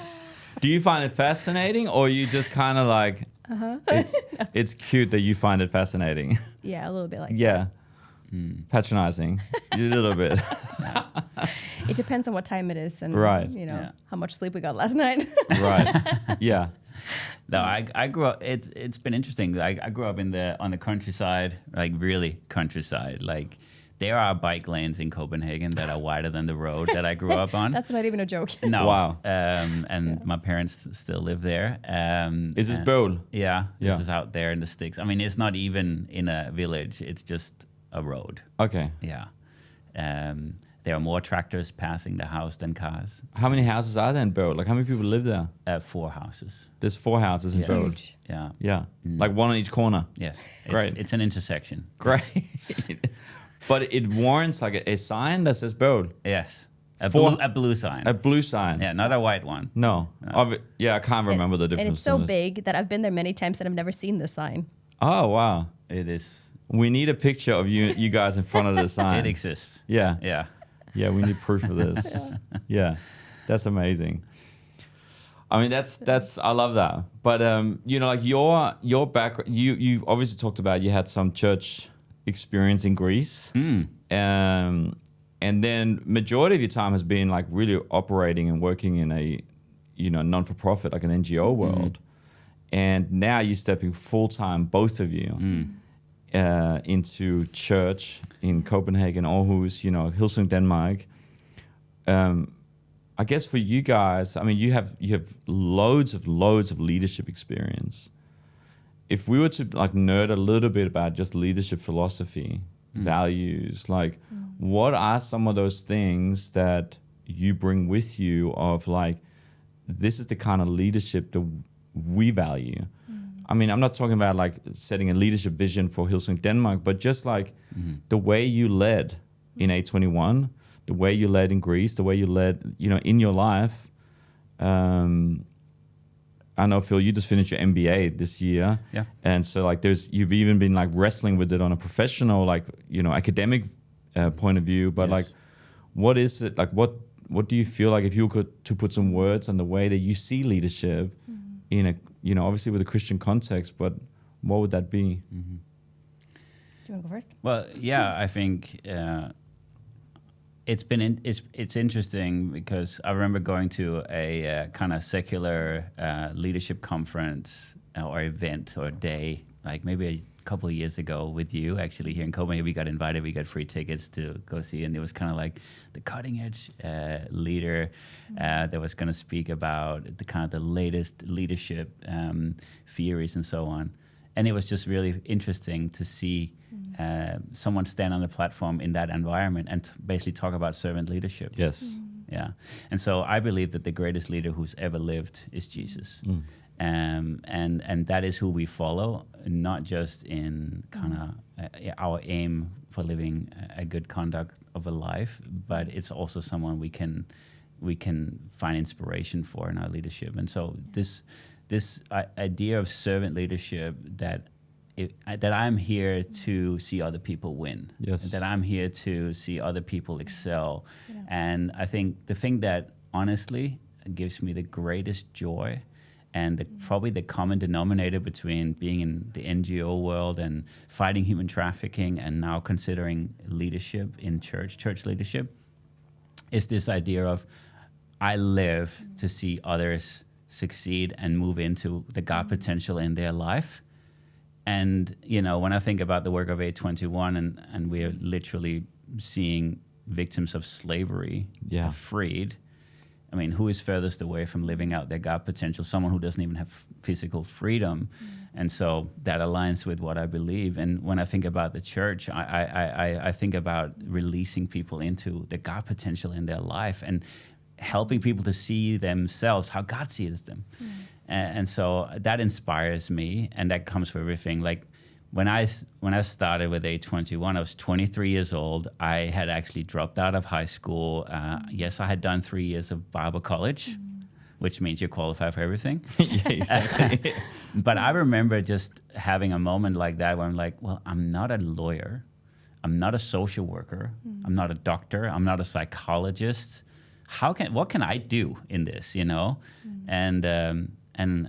Do you find it fascinating, or you just kind of like it's cute that you find it fascinating? Yeah, a little bit like Yeah. Patronizing. A little bit. it depends on what time it is and Right. Yeah. how much sleep we got last night. Right. Yeah. No, I grew up. It's been interesting. I grew up on the countryside, like really countryside. Like there are bike lanes in Copenhagen that are wider than the road that I grew up on. That's not even a joke. No. Wow. And my parents still live there. Is this and- Bøl? Yeah. Yeah. This is out there in the sticks. I mean, it's not even in a village. It's just a road. Okay. Yeah. There are more tractors passing the house than cars. How many houses are there in Bøl? Like how many people live there? 4 houses. There's 4 houses in Bøl. Huge. Yeah. Yeah. Like one on each corner. Yes. Great. It's an intersection. Great. But it warrants like a sign that says Bøl. Yes. A blue sign. A blue sign. Yeah, not a white one. No. Yeah, I can't remember the difference. And it's so in this. big that I've been there many times and I've never seen this sign. Oh, wow. It is. We need a picture of you guys in front of the sign. It exists. Yeah. Yeah. Yeah, we need proof of this. Yeah. That's amazing. I mean, that's I love that. But like your background, you obviously talked about you had some church experience in Greece. And then majority of your time has been like really operating and working in a non-for-profit, like an NGO world. And now you're stepping full-time, both of you, into church in Copenhagen, Aarhus, Hillsong, Denmark. I guess for you guys, I mean, you have loads of leadership experience. If we were to like nerd a little bit about just leadership philosophy, values, like what are some of those things that you bring with you of like, this is the kind of leadership that we value? I mean, I'm not talking about like setting a leadership vision for Hillsong Denmark, but just like the way you led in A21, the way you led in Greece, the way you led, in your life. I know, Phil, you just finished your MBA this year. Yeah. And so like you've even been like wrestling with it on a professional, like, academic point of view. But like, what is it? Like, what do you feel like if you could to put some words on the way that you see leadership in a, obviously with a Christian context, but what would that be? Do you want to go first? Well, yeah, I think it's interesting because I remember going to a kind of secular leadership conference or event or day, like maybe a couple of years ago with you, actually, here in Copenhagen. We got invited, we got free tickets to go see, and it was kind of like the cutting edge leader that was going to speak about the kind of the latest leadership theories and so on. And it was just really interesting to see someone stand on the platform in that environment and basically talk about servant leadership. Yes. Yeah. And so I believe that the greatest leader who's ever lived is Jesus. And that is who we follow, not just in kind of our aim for living a good conduct of a life, but it's also someone we can find inspiration for in our leadership. And so this idea of servant leadership that I'm here to see other people win. Yes. That I'm here to see other people excel. Yeah. And I think the thing that honestly gives me the greatest joy and probably the common denominator between being in the NGO world and fighting human trafficking and now considering leadership in church leadership, is this idea of I live to see others succeed and move into the God potential in their life. And, when I think about the work of A21 and we're literally seeing victims of slavery freed, I mean, who is furthest away from living out their God potential? Someone who doesn't even have physical freedom. And so that aligns with what I believe. And when I think about the church, I think about releasing people into the God potential in their life and helping people to see themselves how God sees them. And so that inspires me, and that comes for everything. Like when I started with A21, I was 23 years old. I had actually dropped out of high school. Yes, I had done 3 years of Bible college, which means you're qualified for everything. Yeah, exactly. But I remember just having a moment like that where I'm like, well, I'm not a lawyer. I'm not a social worker. I'm not a doctor. I'm not a psychologist. What can I do in this, And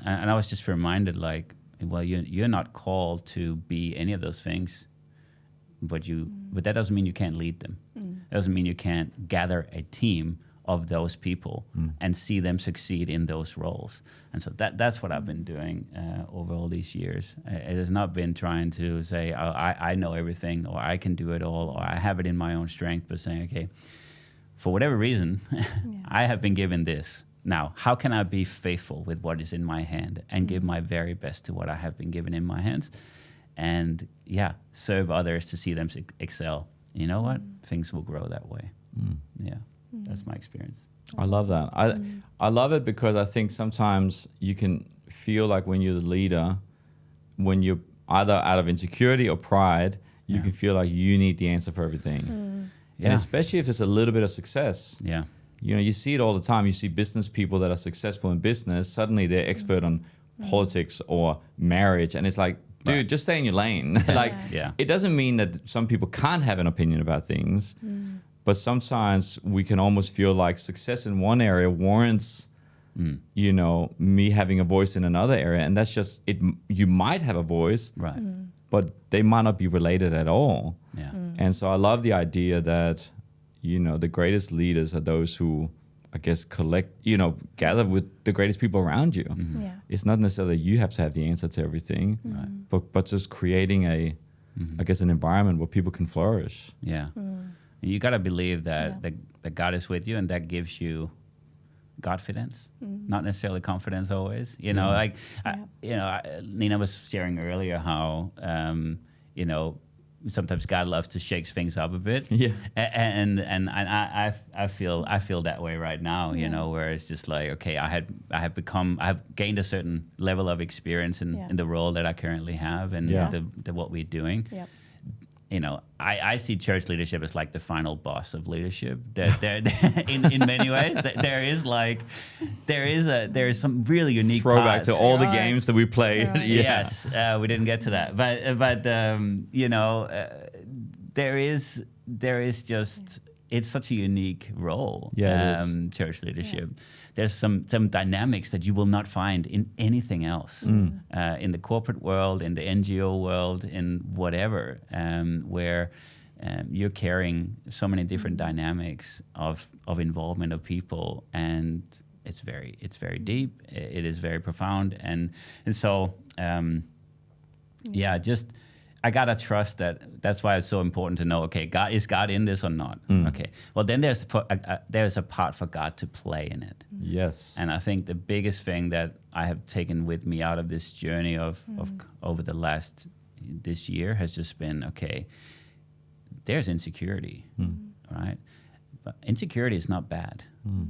I was just reminded, like, well, you're not called to be any of those things, but that doesn't mean you can't lead them. That doesn't mean you can't gather a team of those people and see them succeed in those roles. And so that's what I've been doing over all these years. It has not been trying to say, I know everything, or I can do it all, or I have it in my own strength, but saying, okay, for whatever reason, I have been given this. Now, how can I be faithful with what is in my hand and give my very best to what I have been given in my hands? And serve others to see them excel. You know what? Things will grow that way. Yeah, that's my experience. I love that. I love it because I think sometimes you can feel like when you're the leader, when you're either out of insecurity or pride, you can feel like you need the answer for everything. And especially if there's a little bit of success. Yeah. You see it all the time. You see business people that are successful in business, suddenly they're expert on politics or marriage. And it's like, dude, just stay in your lane. It doesn't mean that some people can't have an opinion about things, but sometimes we can almost feel like success in one area warrants, me having a voice in another area. And that's just it. You might have a voice, right? But they might not be related at all. Yeah. And so I love the idea that the greatest leaders are those who I guess, gather with the greatest people around you. Yeah. It's not necessarily you have to have the answer to everything, but just creating I guess, an environment where people can flourish. Yeah. And you got to believe that God is with you, and that gives you confidence, not necessarily confidence always. Nina was sharing earlier how, sometimes God loves to shake things up a bit. Yeah. And I feel that way right now, where it's just like, okay, I have gained a certain level of experience in the role that I currently have and the what we're doing. Yep. I see church leadership as like the final boss of leadership. In many ways, there is some really unique throwback parts. to all the games that we played. Right. Yes, we didn't get to that, but there is just, it's such a unique role. Yeah, it is. Church leadership. Yeah. There's some dynamics that you will not find in anything else, in the corporate world, in the NGO world, in whatever, where you're carrying so many different dynamics of involvement of people, and it's very deep. It is very profound, and so just. I gotta trust that. That's why it's so important to know. Okay, is God in this or not? Okay. Well, then there's a part for God to play in it. Yes. And I think the biggest thing that I have taken with me out of this journey of over this year has just been, okay, there's insecurity, right? But insecurity is not bad.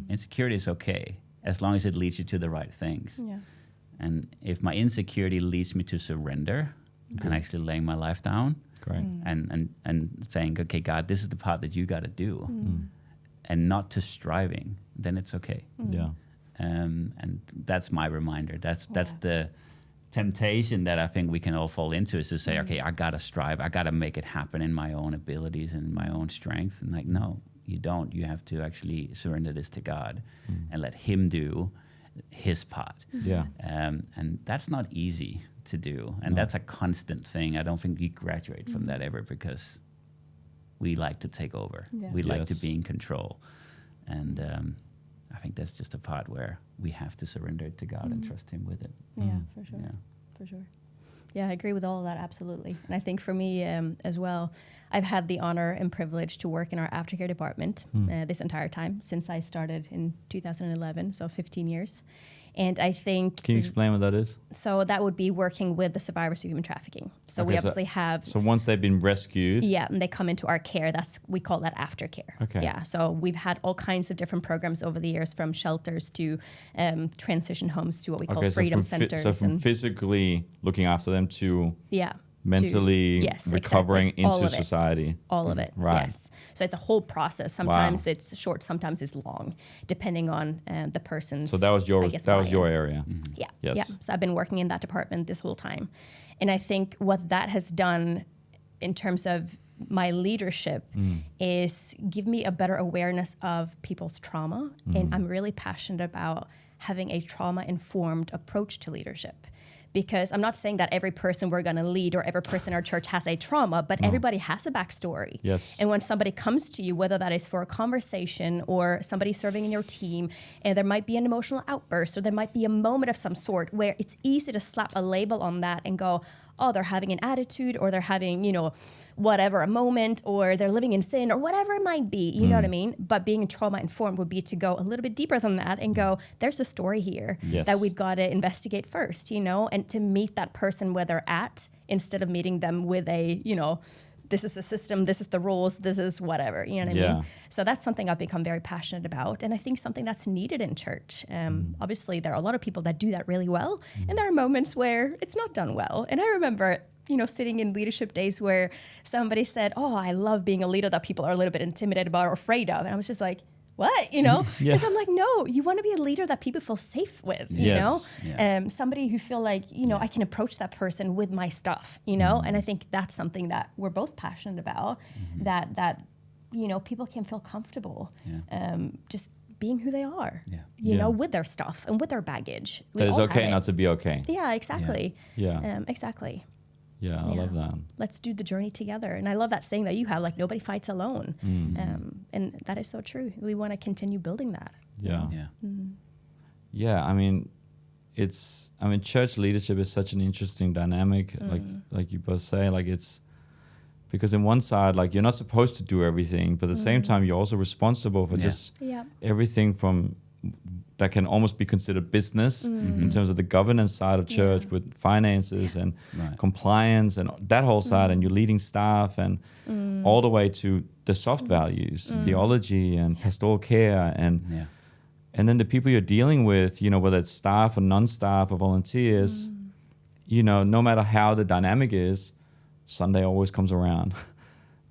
Insecurity is okay as long as it leads you to the right things. Yeah. And if my insecurity leads me to surrender. And actually laying my life down, and saying, okay, God, this is the part that you got to do, and not to striving, then it's okay. Yeah. And that's my reminder. That's the temptation that I think we can all fall into, is to say, okay, I got to strive. I got to make it happen in my own abilities and my own strength. And like, no, you don't. You have to actually surrender this to God and let Him do His part. Yeah. And that's not easy to do, and that's a constant thing. I don't think we graduate from that ever, because we like to take over. Yeah. We like to be in control, and I think that's just a part where we have to surrender it to God and trust Him with it. Yeah, for sure. Yeah. For sure. Yeah, I agree with all of that, absolutely. And I think for me as well, I've had the honor and privilege to work in our aftercare department this entire time since I started in 2011, so 15 years. And I think... Can you explain what that is? So that would be working with the survivors of human trafficking. So we obviously have... So once they've been rescued... Yeah, and they come into our care. We call that aftercare. Okay. Yeah, so we've had all kinds of different programs over the years, from shelters to transition homes to what we call freedom centers. So from physically looking after them to... Yeah. Mentally recovering into society. All of it, right. Yes. So it's a whole process. Sometimes it's short, sometimes it's long, depending on the person's... So that was your area. Mm-hmm. Yeah. Yes. Yeah. So I've been working in that department this whole time. And I think what that has done in terms of my leadership is give me a better awareness of people's trauma. And I'm really passionate about having a trauma-informed approach to leadership. Because I'm not saying that every person we're going to lead or every person in our church has a trauma, but everybody has a backstory. Yes. And when somebody comes to you, whether that is for a conversation or somebody serving in your team, and there might be an emotional outburst or there might be a moment of some sort where it's easy to slap a label on that and go, oh, they're having an attitude, or they're having, whatever, a moment, or they're living in sin, or whatever it might be, you know what I mean? But being trauma-informed would be to go a little bit deeper than that and go, there's a story here that we've got to investigate first, and to meet that person where they're at, instead of meeting them with a, this is the system, this is the rules, this is whatever, you know what I mean? So that's something I've become very passionate about, and I think something that's needed in church. Obviously, there are a lot of people that do that really well, and there are moments where it's not done well. And I remember, sitting in leadership days where somebody said, oh, I love being a leader that people are a little bit intimidated about or afraid of. And I was just like, what? Because I'm like, no, you want to be a leader that people feel safe with, you know? Somebody who feel like, I can approach that person with my stuff, And I think that's something that we're both passionate about, that people can feel comfortable just being who they are, with their stuff and with their baggage. That it's okay not to be okay. Yeah, exactly. Yeah. Exactly. Yeah, I love that. Let's do the journey together. And I love that saying that you have, like, nobody fights alone. And that is so true. We want to continue building that. Yeah. Yeah. Yeah, I mean, church leadership is such an interesting dynamic, like you both say, like it's, because in one side, like you're not supposed to do everything, but at the same time, you're also responsible for just everything from that can almost be considered business in terms of the governance side of church with finances and compliance and that whole side, and you're leading staff and all the way to the soft values, theology and pastoral care and then the people you're dealing with, you know, whether it's staff or non-staff or volunteers, you know, no matter how the dynamic is, Sunday always comes around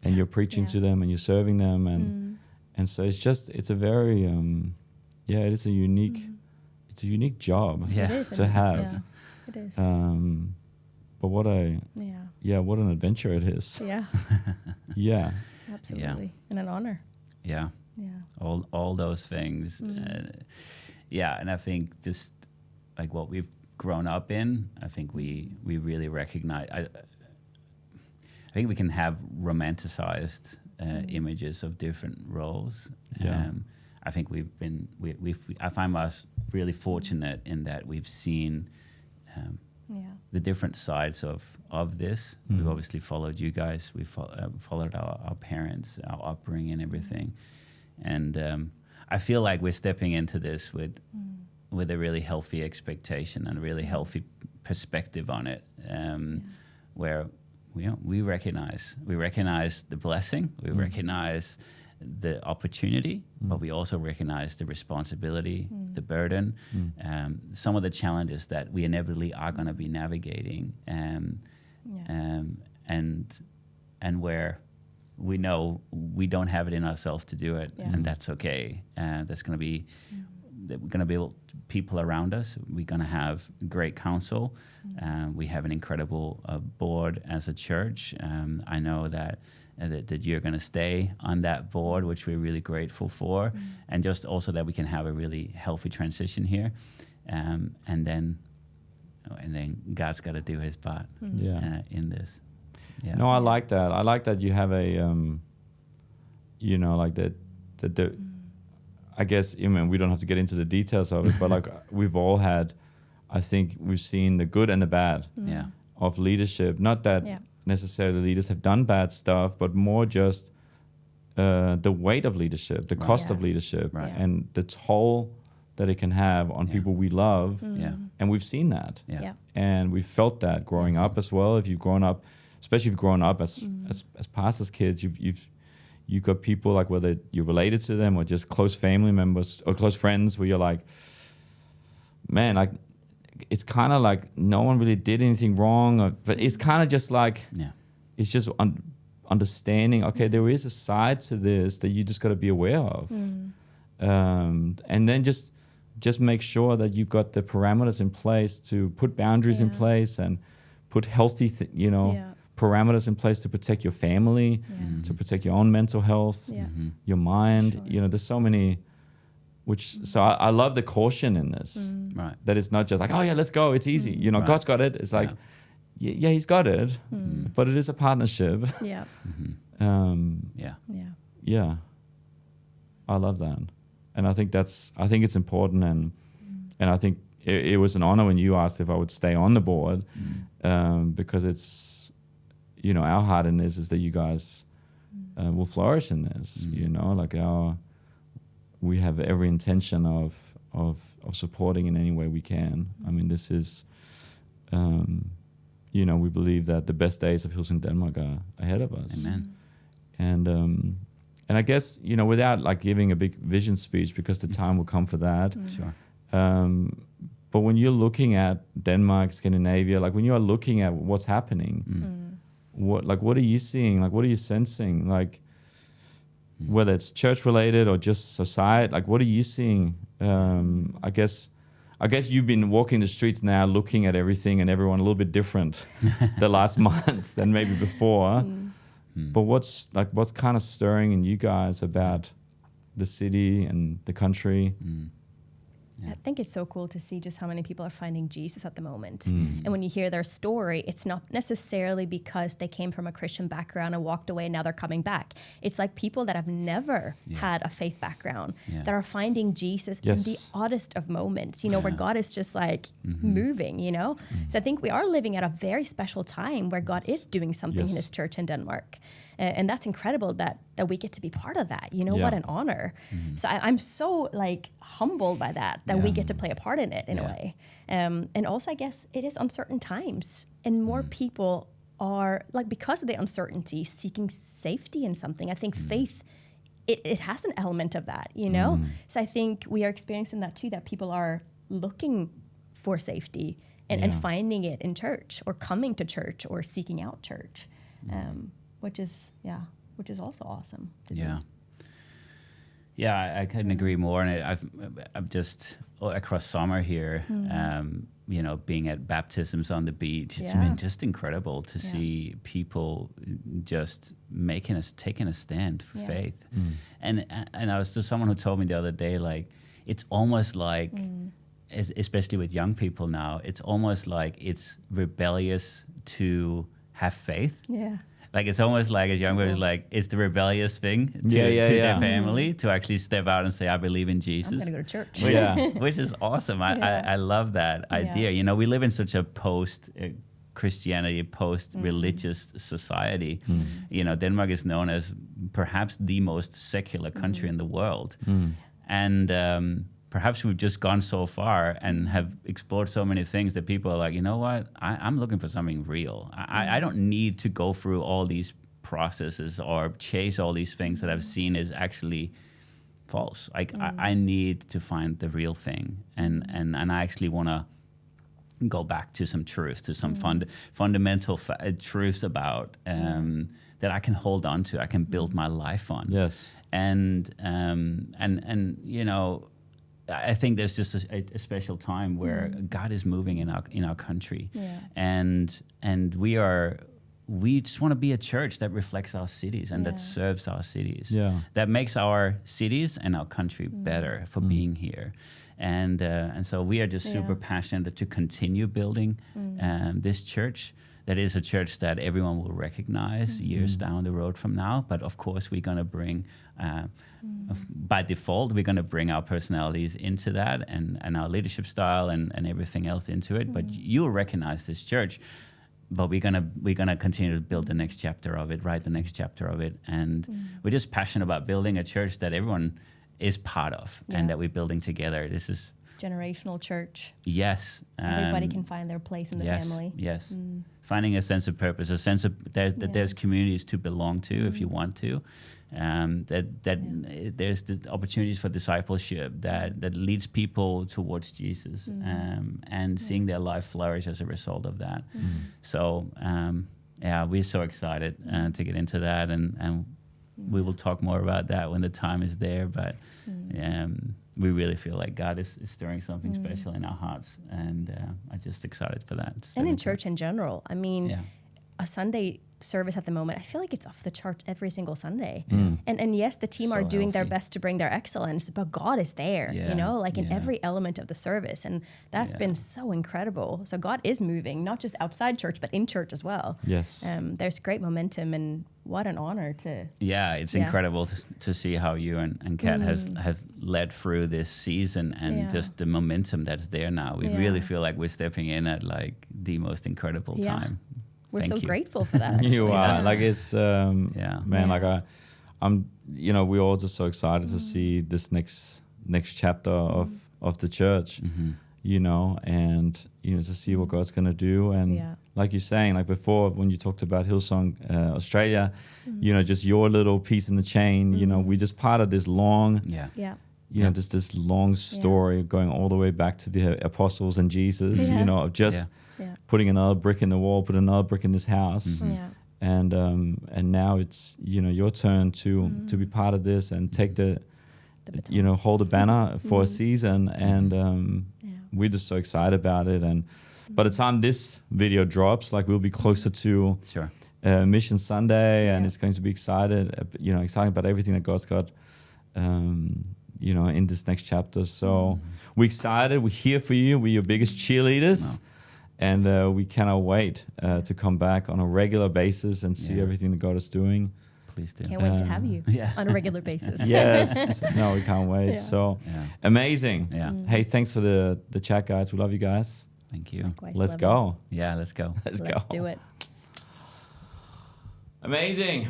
and you're preaching to them and you're serving them. And so it's a very, it is a unique job to have. Yeah, it is. But what an adventure it is. Yeah. Yeah. Absolutely. And an honor. Yeah. Yeah. All those things. And I think just like what we've grown up in, I think we really recognize. I think we can have romanticized images of different roles. Yeah. I think I find us really fortunate in that we've seen the different sides of this. We've obviously followed you guys. We've followed our parents, our upbringing and everything. And I feel like we're stepping into this with a really healthy expectation and a really healthy perspective on it, where we recognize the blessing, we recognize the opportunity, but we also recognize the responsibility, the burden, some of the challenges that we inevitably are going to be navigating, and where we know we don't have it in ourselves to do it, and that's okay. That's going to be that we're going to be able to, people around us. We're going to have great counsel. We have an incredible board as a church. I know that you're going to stay on that board, which we're really grateful for, and just also that we can have a really healthy transition here, and then God's got to do His part in this. Yeah. No, I like that. I like that you have a, like that. I guess, I mean, we don't have to get into the details of it, but like we've all had, I think we've seen the good and the bad of leadership. Not that necessarily leaders have done bad stuff, but more just the weight of leadership, the cost of leadership, and the toll that it can have on people we love. And we've seen that. And we've felt that growing up as well. If you've grown up, especially if you've grown up as pastors' kids, you've got people like whether you're related to them or just close family members or close friends where you're like, man, like it's kind of like no one really did anything wrong, but it's kind of just like it's just understanding. Okay, there is a side to this that you just got to be aware of, and then just make sure that you've got the parameters in place to put boundaries in place and put healthy, parameters in place to protect your family, to protect your own mental health, your mind. Sure. There's so many, so I love the caution in this, right? That it's not just like, oh yeah, let's go, it's easy. God's got it. It's like, yeah, He's got it, but it is a partnership. Yeah. Yeah. I love that, and I think it's important, and I think it was an honor when you asked if I would stay on the board, because it's. Our heart in this is that you guys will flourish in this. We have every intention of supporting in any way we can. I mean, this is, we believe that the best days of Hillsong Denmark are ahead of us. Amen. And I guess, without like giving a big vision speech, because the time will come for that. Sure. But when you're looking at Denmark, Scandinavia, like when you are looking at what's happening, what are you seeing? Like, what are you sensing? Like, whether it's church related or just society, like, what are you seeing? I guess you've been walking the streets now, looking at everything and everyone a little bit different the last month than maybe before. But what's kind of stirring in you guys about the city and the country? I think it's so cool to see just how many people are finding Jesus at the moment. And when you hear their story, it's not necessarily because they came from a Christian background and walked away and now they're coming back. It's like people that have never had a faith background that are finding Jesus in the oddest of moments, you know, where God is just like moving, you know. So I think we are living at a very special time where God is doing something in his church in Denmark. And that's incredible that we get to be part of that. You know, what an honor. So I'm so like humbled by that we get to play a part in it in a way. And also, I guess it is uncertain times, and more people are like, because of the uncertainty, seeking safety in something. I think faith, it has an element of that, you know? So I think we are experiencing that too, that people are looking for safety and finding it in church, or coming to church, or seeking out church. Which is also awesome to do. Yeah, I couldn't agree more. And I've just across summer here, you know, being at baptisms on the beach, it's been just incredible to see people just taking a stand for faith. And I was just someone who told me the other day, like, it's almost like, especially with young people now, it's almost like it's rebellious to have faith. Like, it's almost like, as young people, like, it's the rebellious thing to their family to actually step out and say, I believe in Jesus. I'm going to go to church. Which is awesome. I love that idea. You know, we live in such a post-Christianity, post-religious society. You know, Denmark is known as perhaps the most secular country in the world. And perhaps we've just gone so far and have explored so many things that people are like, you know what, I'm looking for something real. I don't need to go through all these processes or chase all these things that I've seen is actually false. Like, I need to find the real thing. And I actually want to go back to some truth, to some fundamental truths about that I can hold on to, I can build my life on. And you know, I think there's just a special time where God is moving in our country, and we just want to be a church that reflects our cities and that serves our cities, that makes our cities and our country better for being here, and so we are just super passionate to continue building this church. That is a church that everyone will recognize years down the road from now. But of course, we're going to bring, by default, we're going to bring our personalities into that and our leadership style and everything else into it. But you'll recognize this church. But we're gonna continue to build the next chapter of it, write the next chapter of it, and we're just passionate about building a church that everyone is part of and that we're building together. This is generational church. Yes, everybody can find their place in the family. Yes. Finding a sense of purpose, a sense of that there's communities to belong to if you want to, there's the opportunities for discipleship that leads people towards Jesus, and seeing their life flourish as a result of that. So we're so excited to get into that, and we will talk more about that when the time is there. But we really feel like God is stirring something special in our hearts, and I'm just excited for that. And in church in general, I mean, a Sunday service at the moment, I feel like it's off the charts every single Sunday. And yes, the team are doing their best to bring their excellence, but God is there, you know, like in every element of the service. And that's been so incredible. So God is moving, not just outside church, but in church as well. There's great momentum, and what an honor to... It's incredible to see how you and Kat has led through this season, and just the momentum that's there now. We really feel like we're stepping in at like the most incredible time. We're so grateful for that. You are. Like, it's, man, like I'm, you know, we're all just so excited to see this next chapter of the church, you know, and, you know, to see what God's going to do. And like you're saying, like before, when you talked about Hillsong Australia, you know, just your little piece in the chain, you know, we're just part of this long, you know, just this long story going all the way back to the apostles and Jesus, you know, just... putting another brick in the wall, put another brick in this house, and now it's, you know, your turn to be part of this and take the you know, hold a banner for a season, and we're just so excited about it. And by the time this video drops, like, we'll be closer to Mission Sunday, and it's going to be exciting about everything that God's got in this next chapter. So we're excited. We're here for you. We're your biggest cheerleaders. And we cannot wait to come back on a regular basis and see everything that God is doing. Please do. Can't wait to have you on a regular basis. Yes. No, we can't wait. So amazing. Yeah. Hey, thanks for the chat, guys. We love you guys. Thank you. Likewise, Let's love go. Yeah, let's go. Let's go. Let's do it. Amazing.